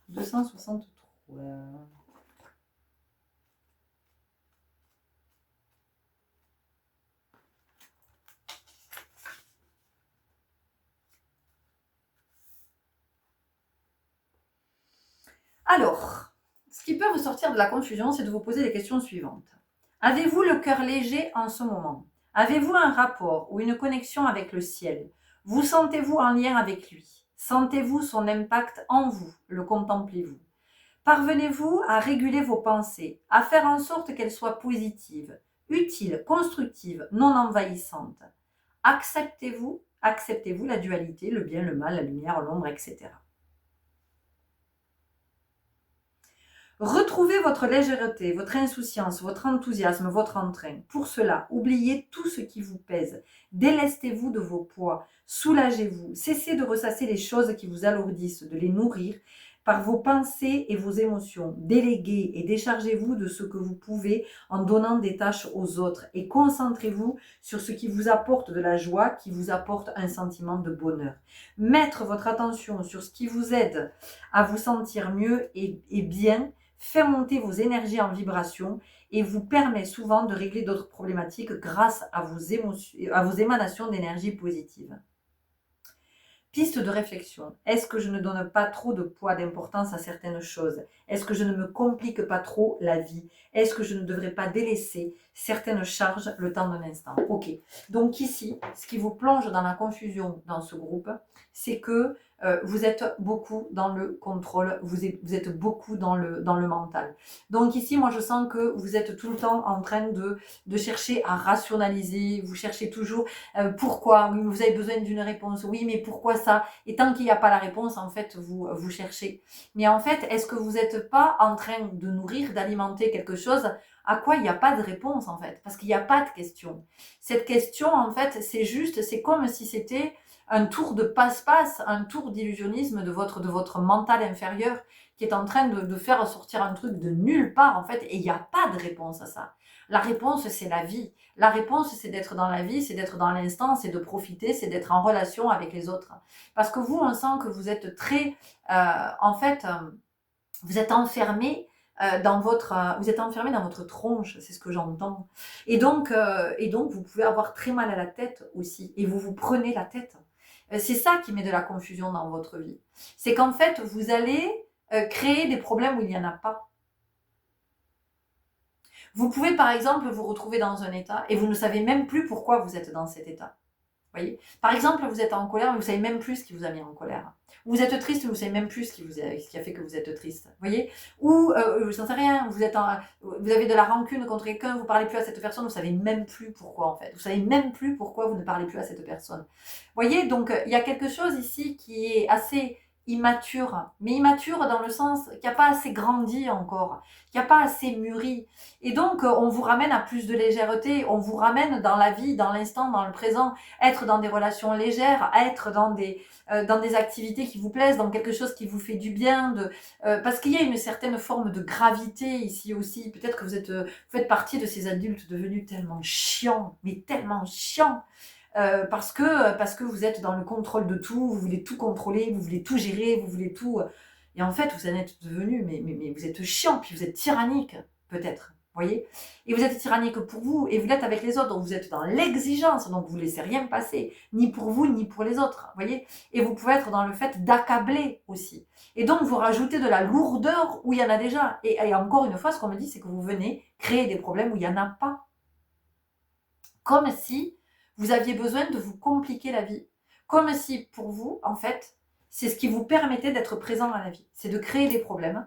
263. Alors, ce qui peut vous sortir de la confusion, c'est de vous poser les questions suivantes. Avez-vous le cœur léger en ce moment? Avez-vous un rapport ou une connexion avec le ciel? Vous sentez-vous en lien avec lui? Sentez-vous son impact en vous? Le contemplez-vous? Parvenez-vous à réguler vos pensées, à faire en sorte qu'elles soient positives, utiles, constructives, non envahissantes? Acceptez-vous la dualité, le bien, le mal, la lumière, l'ombre, etc. Retrouvez votre légèreté, votre insouciance, votre enthousiasme, votre entrain. Pour cela, oubliez tout ce qui vous pèse. Délestez-vous de vos poids. Soulagez-vous. Cessez de ressasser les choses qui vous alourdissent, de les nourrir par vos pensées et vos émotions. Déléguez et déchargez-vous de ce que vous pouvez en donnant des tâches aux autres et concentrez-vous sur ce qui vous apporte de la joie, qui vous apporte un sentiment de bonheur. Mettre votre attention sur ce qui vous aide à vous sentir mieux et bien fait monter vos énergies en vibration et vous permet souvent de régler d'autres problématiques grâce à vos émanations d'énergie positive. Piste de réflexion. Est-ce que je ne donne pas trop de poids, d'importance à certaines choses? Est-ce que je ne me complique pas trop la vie? Est-ce que je ne devrais pas délaisser certaines charges le temps d'un instant? Ok. Donc ici, ce qui vous plonge dans la confusion dans ce groupe, c'est que vous êtes beaucoup dans le contrôle, vous êtes beaucoup dans le mental. Donc ici, moi je sens que vous êtes tout le temps en train de chercher à rationaliser, vous cherchez toujours pourquoi, oui, vous avez besoin d'une réponse, oui, mais pourquoi ça? Et tant qu'il n'y a pas la réponse, en fait, vous cherchez. Mais en fait, est-ce que vous n'êtes pas en train de nourrir, d'alimenter quelque chose à quoi il n'y a pas de réponse, en fait? Parce qu'il n'y a pas de question. Cette question, en fait, c'est comme si c'était un tour de passe-passe, un tour d'illusionnisme de votre mental inférieur qui est en train de faire sortir un truc de nulle part, en fait, et il n'y a pas de réponse à ça. La réponse, c'est la vie. La réponse, c'est d'être dans la vie, c'est d'être dans l'instant, c'est de profiter, c'est d'être en relation avec les autres. Parce que vous, on sent que vous êtes très, vous êtes enfermé vous êtes enfermé dans votre tronche, c'est ce que j'entends. Et donc, vous pouvez avoir très mal à la tête aussi, et vous prenez la tête. C'est ça qui met de la confusion dans votre vie. C'est qu'en fait, vous allez créer des problèmes où il n'y en a pas. Vous pouvez par exemple vous retrouver dans un état et vous ne savez même plus pourquoi vous êtes dans cet état. Voyez, par exemple, vous êtes en colère, mais vous savez même plus ce qui vous a mis en colère. Vous êtes triste, mais vous savez même plus ce qui a fait que vous êtes triste. Voyez, ou je n'en sais rien, vous avez de la rancune contre quelqu'un, vous parlez plus à cette personne, vous savez même plus pourquoi en fait. Vous savez même plus pourquoi vous ne parlez plus à cette personne. Voyez, donc il y a quelque chose ici qui est assez immature, mais immature dans le sens qu'il n'y a pas assez grandi encore, qu'il n'y a pas assez mûri. Et donc, on vous ramène à plus de légèreté, on vous ramène dans la vie, dans l'instant, dans le présent, être dans des relations légères, être dans des activités qui vous plaisent, dans quelque chose qui vous fait du bien, parce qu'il y a une certaine forme de gravité ici aussi. Peut-être que vous faites partie de ces adultes devenus tellement chiants, mais tellement chiants, parce que vous êtes dans le contrôle de tout, vous voulez tout contrôler, vous voulez tout gérer, vous voulez tout. Et en fait, vous en êtes devenu, mais vous êtes chiant, puis vous êtes tyrannique, peut-être. Voyez, et vous êtes tyrannique pour vous, et vous l'êtes avec les autres, donc vous êtes dans l'exigence, donc vous ne laissez rien passer, ni pour vous, ni pour les autres, voyez, et vous pouvez être dans le fait d'accabler aussi, et donc vous rajoutez de la lourdeur où il y en a déjà, et encore une fois, ce qu'on me dit, c'est que vous venez créer des problèmes où il n'y en a pas, comme si vous aviez besoin de vous compliquer la vie, comme si pour vous, en fait, c'est ce qui vous permettait d'être présent à la vie, c'est de créer des problèmes,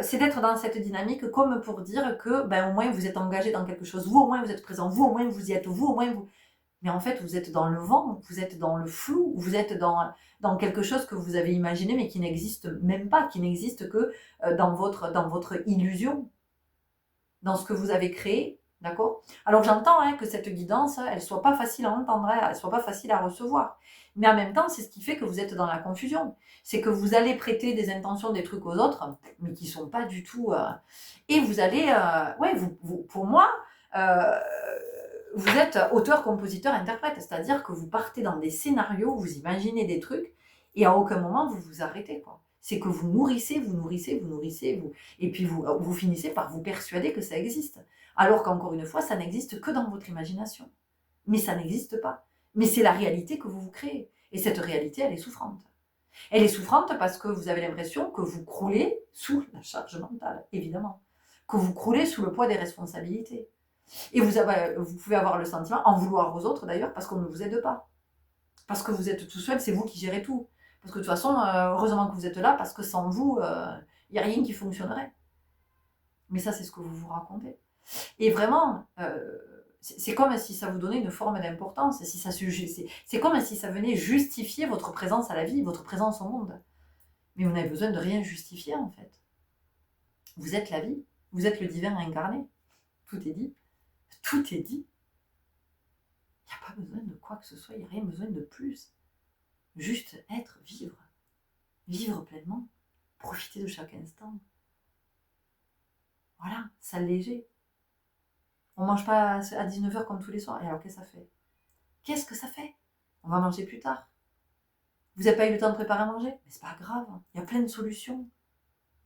c'est d'être dans cette dynamique comme pour dire que ben, au moins vous êtes engagé dans quelque chose, vous au moins vous êtes présent, vous au moins vous y êtes, vous au moins vous... Mais en fait, vous êtes dans le vent, vous êtes dans le flou, vous êtes dans quelque chose que vous avez imaginé mais qui n'existe même pas, qui n'existe que dans votre illusion, dans ce que vous avez créé. D'accord? Alors j'entends que cette guidance, elle soit pas facile à entendre, elle soit pas facile à recevoir. Mais en même temps, c'est ce qui fait que vous êtes dans la confusion. C'est que vous allez prêter des intentions, des trucs aux autres, mais qui sont pas du tout... Et vous allez... pour moi, euh, vous êtes auteur, compositeur, interprète. C'est-à-dire que vous partez dans des scénarios, vous imaginez des trucs, et à aucun moment vous vous arrêtez, quoi. C'est que vous nourrissez, et puis vous finissez par vous persuader que ça existe. Alors qu'encore une fois, ça n'existe que dans votre imagination. Mais ça n'existe pas. Mais c'est la réalité que vous vous créez. Et cette réalité, elle est souffrante. Elle est souffrante parce que vous avez l'impression que vous croulez sous la charge mentale, évidemment. Que vous croulez sous le poids des responsabilités. Et vous pouvez avoir le sentiment, en vouloir aux autres d'ailleurs, parce qu'on ne vous aide pas. Parce que vous êtes tout seul, c'est vous qui gérez tout. Parce que de toute façon, heureusement que vous êtes là, parce que sans vous, il n'y a rien qui fonctionnerait. Mais ça, c'est ce que vous vous racontez. Et vraiment, c'est comme si ça vous donnait une forme d'importance. C'est comme si ça venait justifier votre présence à la vie, votre présence au monde. Mais vous n'avez besoin de rien justifier, en fait. Vous êtes la vie. Vous êtes le divin incarné. Tout est dit. Tout est dit. Il n'y a pas besoin de quoi que ce soit. Il n'y a rien besoin de plus. Juste être, vivre. Vivre pleinement. Profiter de chaque instant. Voilà, s'alléger. On ne mange pas à 19h comme tous les soirs. Et alors, qu'est-ce que ça fait? Qu'est-ce que ça fait? On va manger plus tard. Vous n'avez pas eu le temps de préparer à manger? Mais c'est pas grave. Il y a plein de solutions.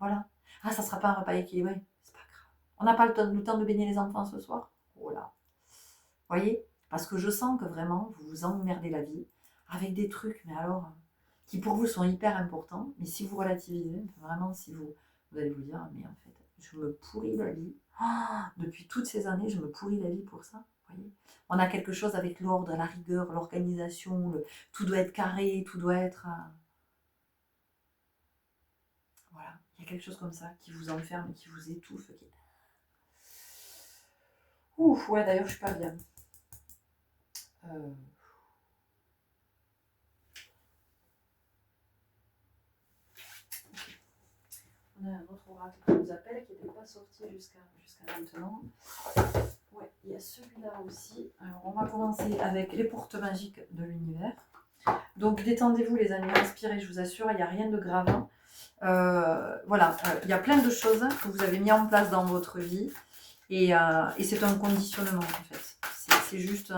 Voilà. Ah, ça ne sera pas un repas équilibré. C'est pas grave. On n'a pas le temps de baigner les enfants ce soir? Oh là. Voyez? Parce que je sens que vraiment, vous vous emmerdez la vie avec des trucs, mais alors, qui pour vous sont hyper importants. Mais si vous relativisez, vraiment, si vous allez vous dire, mais en fait, je me pourris la vie. Depuis toutes ces années, je me pourris la vie pour ça. Voyez, on a quelque chose avec l'ordre, la rigueur, l'organisation, tout doit être carré, tout doit être... Voilà, il y a quelque chose comme ça qui vous enferme, qui vous étouffe. Ouf, ouais, d'ailleurs, je suis pas bien. On a un autre oracle qui nous appelle, qui n'était pas sorti jusqu'à maintenant. Ouais, il y a celui-là aussi. Alors, on va commencer avec les portes magiques de l'univers. Donc, détendez-vous les amis, respirez, je vous assure, il n'y a rien de grave. Voilà, il y a plein de choses que vous avez mis en place dans votre vie. Et c'est un conditionnement, en fait. C'est juste...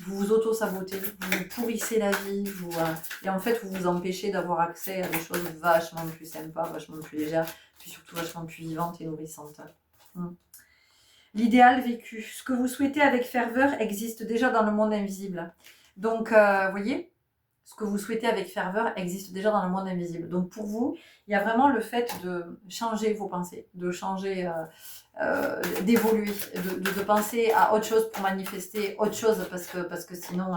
vous vous auto-sabotez, vous vous pourrissez la vie, et en fait, vous vous empêchez d'avoir accès à des choses vachement plus sympas, vachement plus légères, puis surtout vachement plus vivantes et nourrissantes. L'idéal vécu. Ce que vous souhaitez avec ferveur existe déjà dans le monde invisible. Donc, vous voyez, ce que vous souhaitez avec ferveur existe déjà dans le monde invisible. Donc, pour vous, il y a vraiment le fait de changer vos pensées, de changer... d'évoluer, de penser à autre chose pour manifester autre chose, parce que sinon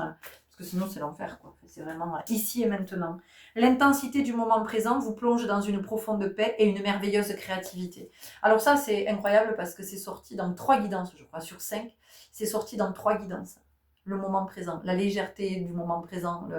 Parce que sinon, c'est l'enfer, quoi. C'est vraiment ici et maintenant. L'intensité du moment présent vous plonge dans une profonde paix et une merveilleuse créativité. Alors ça, c'est incroyable parce que c'est sorti dans 3 guidances, je crois, sur 5. C'est sorti dans 3 guidances. Le moment présent, la légèreté du moment présent. Vous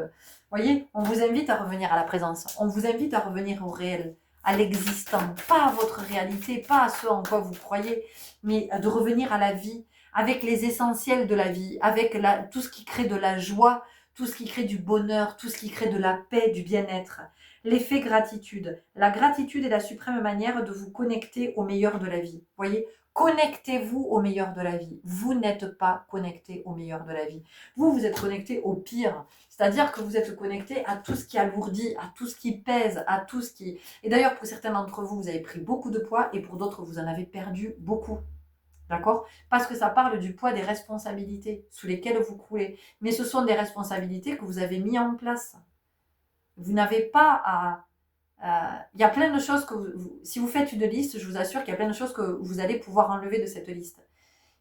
voyez, on vous invite à revenir à la présence. On vous invite à revenir au réel, à l'existant. Pas à votre réalité, pas à ce en quoi vous croyez, mais de revenir à la vie, avec les essentiels de la vie, avec tout ce qui crée de la joie, tout ce qui crée du bonheur, tout ce qui crée de la paix, du bien-être. L'effet gratitude. La gratitude est la suprême manière de vous connecter au meilleur de la vie. Vous voyez, connectez-vous au meilleur de la vie. Vous n'êtes pas connecté au meilleur de la vie. Vous, vous êtes connecté au pire. C'est-à-dire que vous êtes connecté à tout ce qui alourdit, à tout ce qui pèse, à tout ce qui... Et d'ailleurs, pour certains d'entre vous, vous avez pris beaucoup de poids et pour d'autres, vous en avez perdu beaucoup. D'accord? Parce que ça parle du poids des responsabilités sous lesquelles vous coulez. Mais ce sont des responsabilités que vous avez mis en place. Vous n'avez pas à... Il y a plein de choses que si vous faites une liste, je vous assure qu'il y a plein de choses que vous allez pouvoir enlever de cette liste.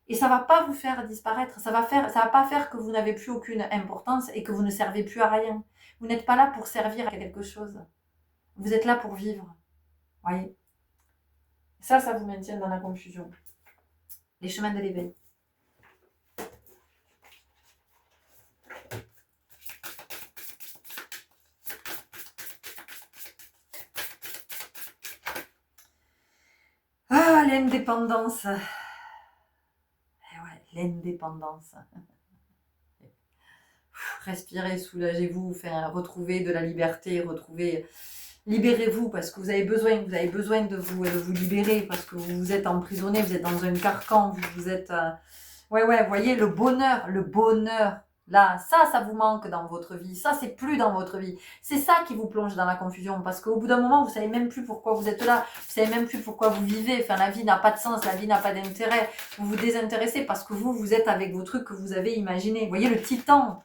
Et ça ne va pas vous faire disparaître. Ça va pas faire que vous n'avez plus aucune importance et que vous ne servez plus à rien. Vous n'êtes pas là pour servir à quelque chose. Vous êtes là pour vivre. Voyez? Ça vous maintient dans la confusion. Les chemins de l'éveil. Ah, l'indépendance. L'indépendance. Respirez, soulagez-vous, retrouvez de la liberté, libérez-vous parce que vous avez besoin de vous libérer parce que vous êtes emprisonné, vous êtes dans un carcan, vous êtes... voyez, le bonheur, là, ça vous manque dans votre vie, ça c'est plus dans votre vie, c'est ça qui vous plonge dans la confusion parce qu'au bout d'un moment, vous savez même plus pourquoi vous êtes là, vous savez même plus pourquoi vous vivez, enfin la vie n'a pas de sens, la vie n'a pas d'intérêt, vous vous désintéressez parce que vous êtes avec vos trucs que vous avez imaginés, vous voyez le titan,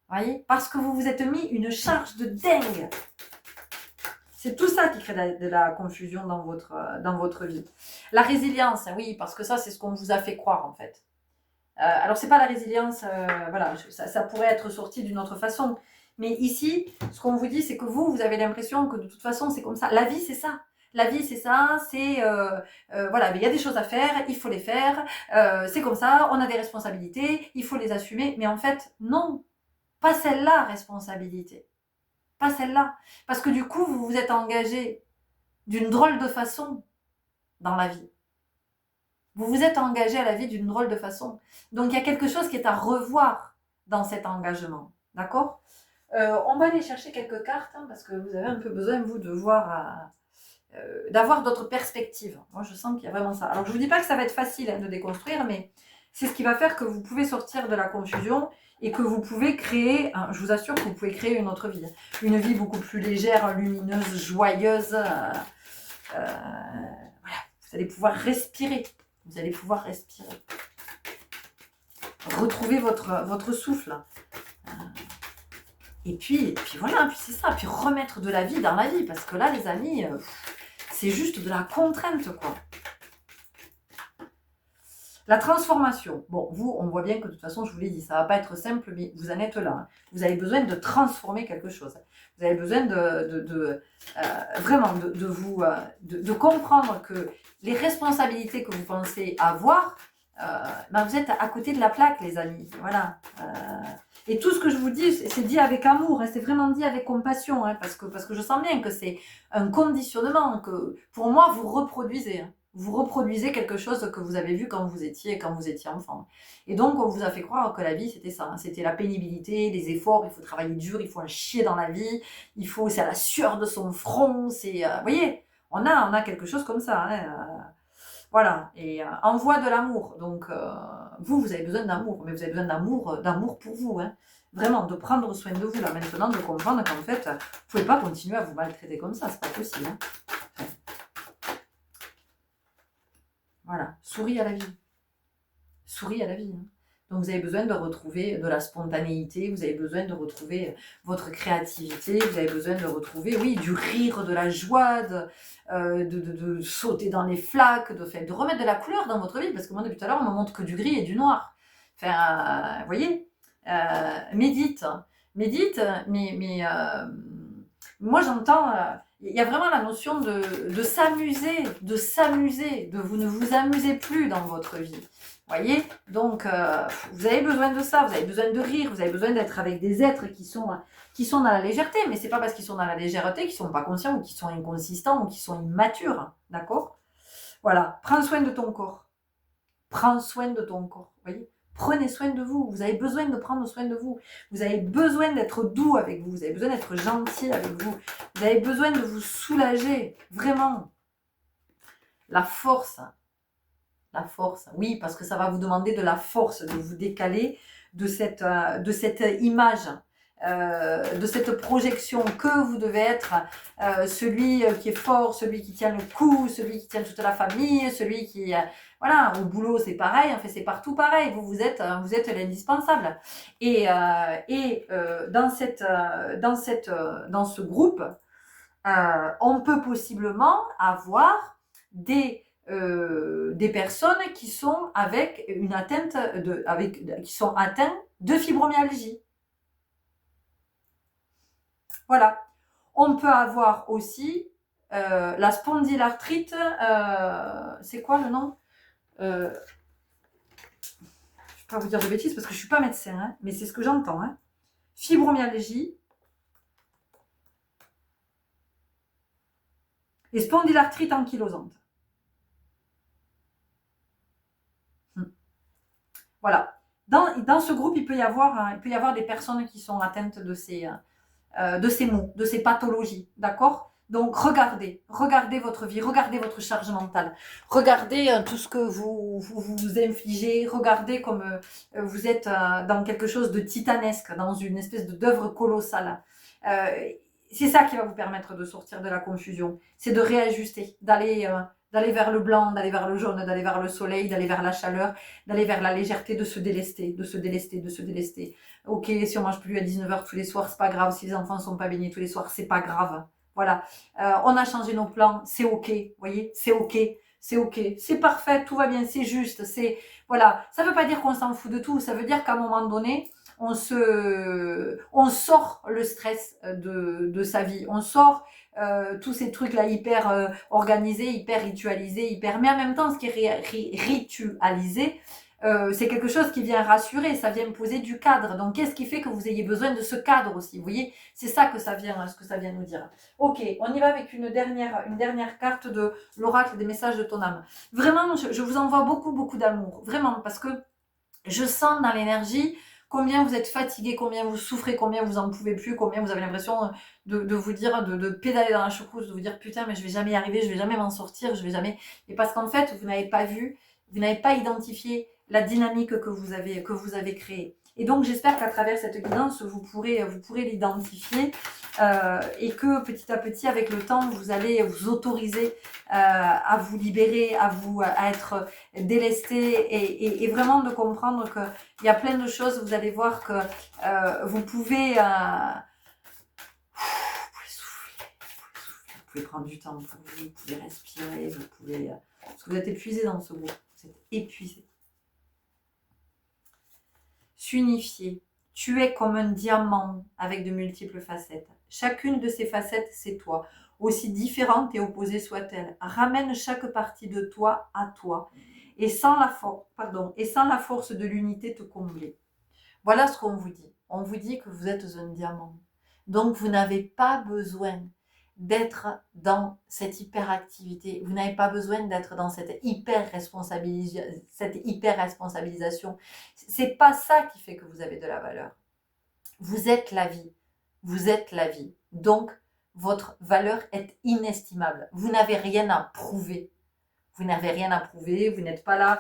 voyez, parce que vous vous êtes mis une charge de dingue. C'est tout ça qui crée de la confusion dans votre vie. La résilience, oui, parce que ça, c'est ce qu'on vous a fait croire, en fait. Alors, c'est pas la résilience, voilà, ça pourrait être sorti d'une autre façon. Mais ici, ce qu'on vous dit, c'est que vous avez l'impression que de toute façon, c'est comme ça. La vie, c'est ça. La vie, c'est ça, c'est... voilà, mais il y a des choses à faire, il faut les faire, c'est comme ça, on a des responsabilités, il faut les assumer. Mais en fait, non, pas celle-là, responsabilité. Pas celle-là. Parce que du coup, vous vous êtes engagé d'une drôle de façon dans la vie. Vous vous êtes engagé à la vie d'une drôle de façon. Donc, il y a quelque chose qui est à revoir dans cet engagement. D'accord? On va aller chercher quelques cartes, hein, parce que vous avez un peu besoin, vous, de voir... d'avoir d'autres perspectives. Moi, je sens qu'il y a vraiment ça. Alors, je ne vous dis pas que ça va être facile de déconstruire, mais c'est ce qui va faire que vous pouvez sortir de la confusion et que vous pouvez créer, je vous assure que vous pouvez créer une autre vie. Une vie beaucoup plus légère, lumineuse, joyeuse. Voilà, vous allez pouvoir respirer. Vous allez pouvoir respirer. Retrouver votre souffle. Et puis voilà, puis c'est ça. Puis remettre de la vie dans la vie. Parce que là, les amis, c'est juste de la contrainte, quoi. La transformation. Bon, vous, on voit bien que de toute façon, je vous l'ai dit, ça ne va pas être simple, mais vous en êtes là. Hein. Vous avez besoin de transformer quelque chose. Vous avez besoin vraiment de comprendre que les responsabilités que vous pensez avoir, vous êtes à côté de la plaque, les amis. Voilà. Et tout ce que je vous dis, c'est dit avec amour, hein, c'est vraiment dit avec compassion, hein, parce que je sens bien que c'est un conditionnement, que pour moi, vous reproduisez. Hein. Vous reproduisez quelque chose que vous avez vu quand vous étiez enfant. Et donc, on vous a fait croire que la vie, c'était ça. Hein. C'était la pénibilité, les efforts, il faut travailler dur, il faut en chier dans la vie, c'est à la sueur de son front. Vous voyez, on a quelque chose comme ça. Hein, voilà, et envoie de l'amour. Donc, vous avez besoin d'amour, mais vous avez besoin d'amour pour vous. Hein. Vraiment, de prendre soin de vous, là, maintenant, de comprendre qu'en fait, vous ne pouvez pas continuer à vous maltraiter comme ça, c'est pas possible. Hein. Voilà, souris à la vie. Souris à la vie. Hein. Donc, vous avez besoin de retrouver de la spontanéité, vous avez besoin de retrouver votre créativité, vous avez besoin de retrouver, oui, du rire, de la joie, de sauter dans les flaques, de remettre de la couleur dans votre vie, parce que moi, depuis tout à l'heure, on me montre que du gris et du noir. Enfin, vous voyez, médite, médite, mais moi j'entends, il y a vraiment la notion de s'amuser, vous ne vous amusez plus dans votre vie. Vous voyez, donc vous avez besoin de ça, vous avez besoin de rire, vous avez besoin d'être avec des êtres qui sont dans la légèreté, mais c'est pas parce qu'ils sont dans la légèreté qu'ils sont pas conscients ou qu'ils sont inconsistants ou qu'ils sont immatures, d'accord? Voilà, prends soin de ton corps. Prends soin de ton corps, vous voyez? Prenez soin de vous, vous avez besoin de prendre soin de vous. Vous avez besoin d'être doux avec vous, vous avez besoin d'être gentil avec vous. Vous avez besoin de vous soulager, vraiment. La force, oui, parce que ça va vous demander de la force, de vous décaler de cette image, de cette projection que vous devez être celui qui est fort, celui qui tient le coup, celui qui tient toute la famille, celui qui... voilà, au boulot c'est pareil, en fait c'est partout pareil, vous êtes l'indispensable. Et dans ce groupe, on peut possiblement avoir des personnes qui sont avec une atteinte qui sont atteints de fibromyalgie. Voilà. On peut avoir aussi la spondylarthrite. C'est quoi le nom? Je ne vais pas vous dire de bêtises parce que je ne suis pas médecin, hein, mais c'est ce que j'entends. Hein. Fibromyalgie et spondylarthrite ankylosante. Voilà. Dans ce groupe, il peut y avoir des personnes qui sont atteintes de ces maux, de ces pathologies, d'accord? Donc regardez votre vie, regardez votre charge mentale, regardez tout ce que vous infligez, regardez comme vous êtes dans quelque chose de titanesque, dans une espèce d'œuvre colossale. C'est ça qui va vous permettre de sortir de la confusion, c'est de réajuster, d'aller vers le blanc, d'aller vers le jaune, d'aller vers le soleil, d'aller vers la chaleur, d'aller vers la légèreté, de se délester. Ok, si on mange plus à 19h tous les soirs, c'est pas grave. Si les enfants sont pas baignés tous les soirs, c'est pas grave. Voilà. On a changé nos plans, c'est ok. Vous voyez, c'est ok. C'est parfait, tout va bien, c'est juste. Voilà. Ça veut pas dire qu'on s'en fout de tout. Ça veut dire qu'à un moment donné, on sort le stress de sa vie. On sort tous ces trucs-là hyper organisés, hyper ritualisés, mais en même temps, ce qui est ritualisé, c'est quelque chose qui vient rassurer, ça vient poser du cadre. Donc, qu'est-ce qui fait que vous ayez besoin de ce cadre aussi? Vous voyez, c'est ça que ça vient nous dire. Ok, on y va avec une dernière carte de l'oracle des messages de ton âme. Vraiment, je vous envoie beaucoup, beaucoup d'amour. Vraiment, parce que je sens dans l'énergie combien vous êtes fatigué, combien vous souffrez, combien vous en pouvez plus, combien vous avez l'impression de vous dire, de pédaler dans la choucroute, de vous dire putain, mais je vais jamais y arriver, je vais jamais m'en sortir, je vais jamais. Et parce qu'en fait, vous n'avez pas vu, vous n'avez pas identifié la dynamique que vous avez créée. Et donc, j'espère qu'à travers cette guidance, vous pourrez l'identifier et que petit à petit, avec le temps, vous allez vous autoriser à vous libérer, à être délesté et vraiment de comprendre qu'il y a plein de choses. Vous allez voir que vous pouvez souffler, vous pouvez prendre du temps pour vous pouvez respirer, parce que vous êtes épuisé dans ce groupe, vous êtes épuisé. S'unifier. Tu es comme un diamant avec de multiples facettes. Chacune de ces facettes, c'est toi. Aussi différente et opposée soit-elle. Ramène chaque partie de toi à toi. Et sans la force de l'unité te combler. Voilà ce qu'on vous dit. On vous dit que vous êtes un diamant. Donc, vous n'avez pas besoin d'être dans cette hyperactivité. Vous n'avez pas besoin d'être dans cette hyper-responsabilisation. C'est pas ça qui fait que vous avez de la valeur. Vous êtes la vie. Vous êtes la vie. Donc, votre valeur est inestimable. Vous n'avez rien à prouver. Vous n'avez rien à prouver. Vous n'êtes pas là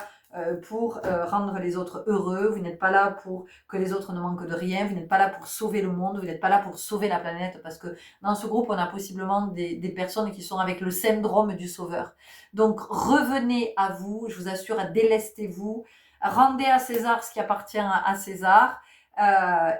pour rendre les autres heureux, vous n'êtes pas là pour que les autres ne manquent de rien, vous n'êtes pas là pour sauver le monde, vous n'êtes pas là pour sauver la planète, parce que dans ce groupe, on a possiblement des personnes qui sont avec le syndrome du sauveur. Donc, revenez à vous, je vous assure, délestez-vous, rendez à César ce qui appartient à César,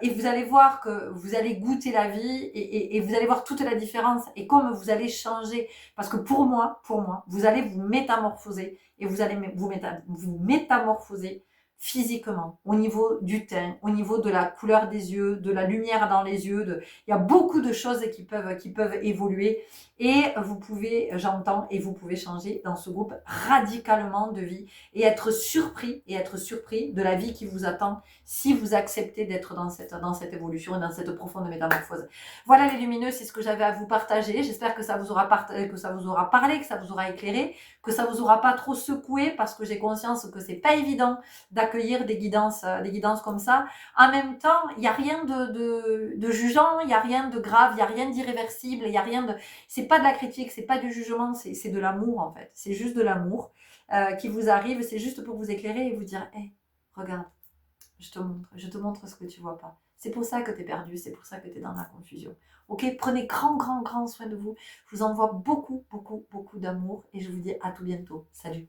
et vous allez voir que vous allez goûter la vie et vous allez voir toute la différence et comme vous allez changer, parce que pour moi, vous allez vous métamorphoser et vous allez vous métamorphoser physiquement, au niveau du teint, au niveau de la couleur des yeux, de la lumière dans les yeux. Il y a beaucoup de choses qui peuvent évoluer et vous pouvez, j'entends, et vous pouvez changer dans ce groupe radicalement de vie et être surpris de la vie qui vous attend si vous acceptez d'être dans cette évolution et dans cette profonde métamorphose. Voilà les lumineux, c'est ce que j'avais à vous partager. J'espère que ça vous aura parlé, que ça vous aura éclairé, que ça vous aura pas trop secoué parce que j'ai conscience que c'est pas évident d'accueillir des guidances comme ça. En même temps, il n'y a rien de jugeant, il n'y a rien de grave, il n'y a rien d'irréversible, il y a rien de, c'est pas de la critique, c'est pas du jugement, c'est de l'amour en fait. C'est juste de l'amour qui vous arrive, c'est juste pour vous éclairer et vous dire, hé, regarde, je te montre ce que tu vois pas. C'est pour ça que tu es perdu, c'est pour ça que tu es dans la confusion. Ok, prenez grand soin de vous. Je vous envoie beaucoup d'amour et je vous dis à tout bientôt. Salut.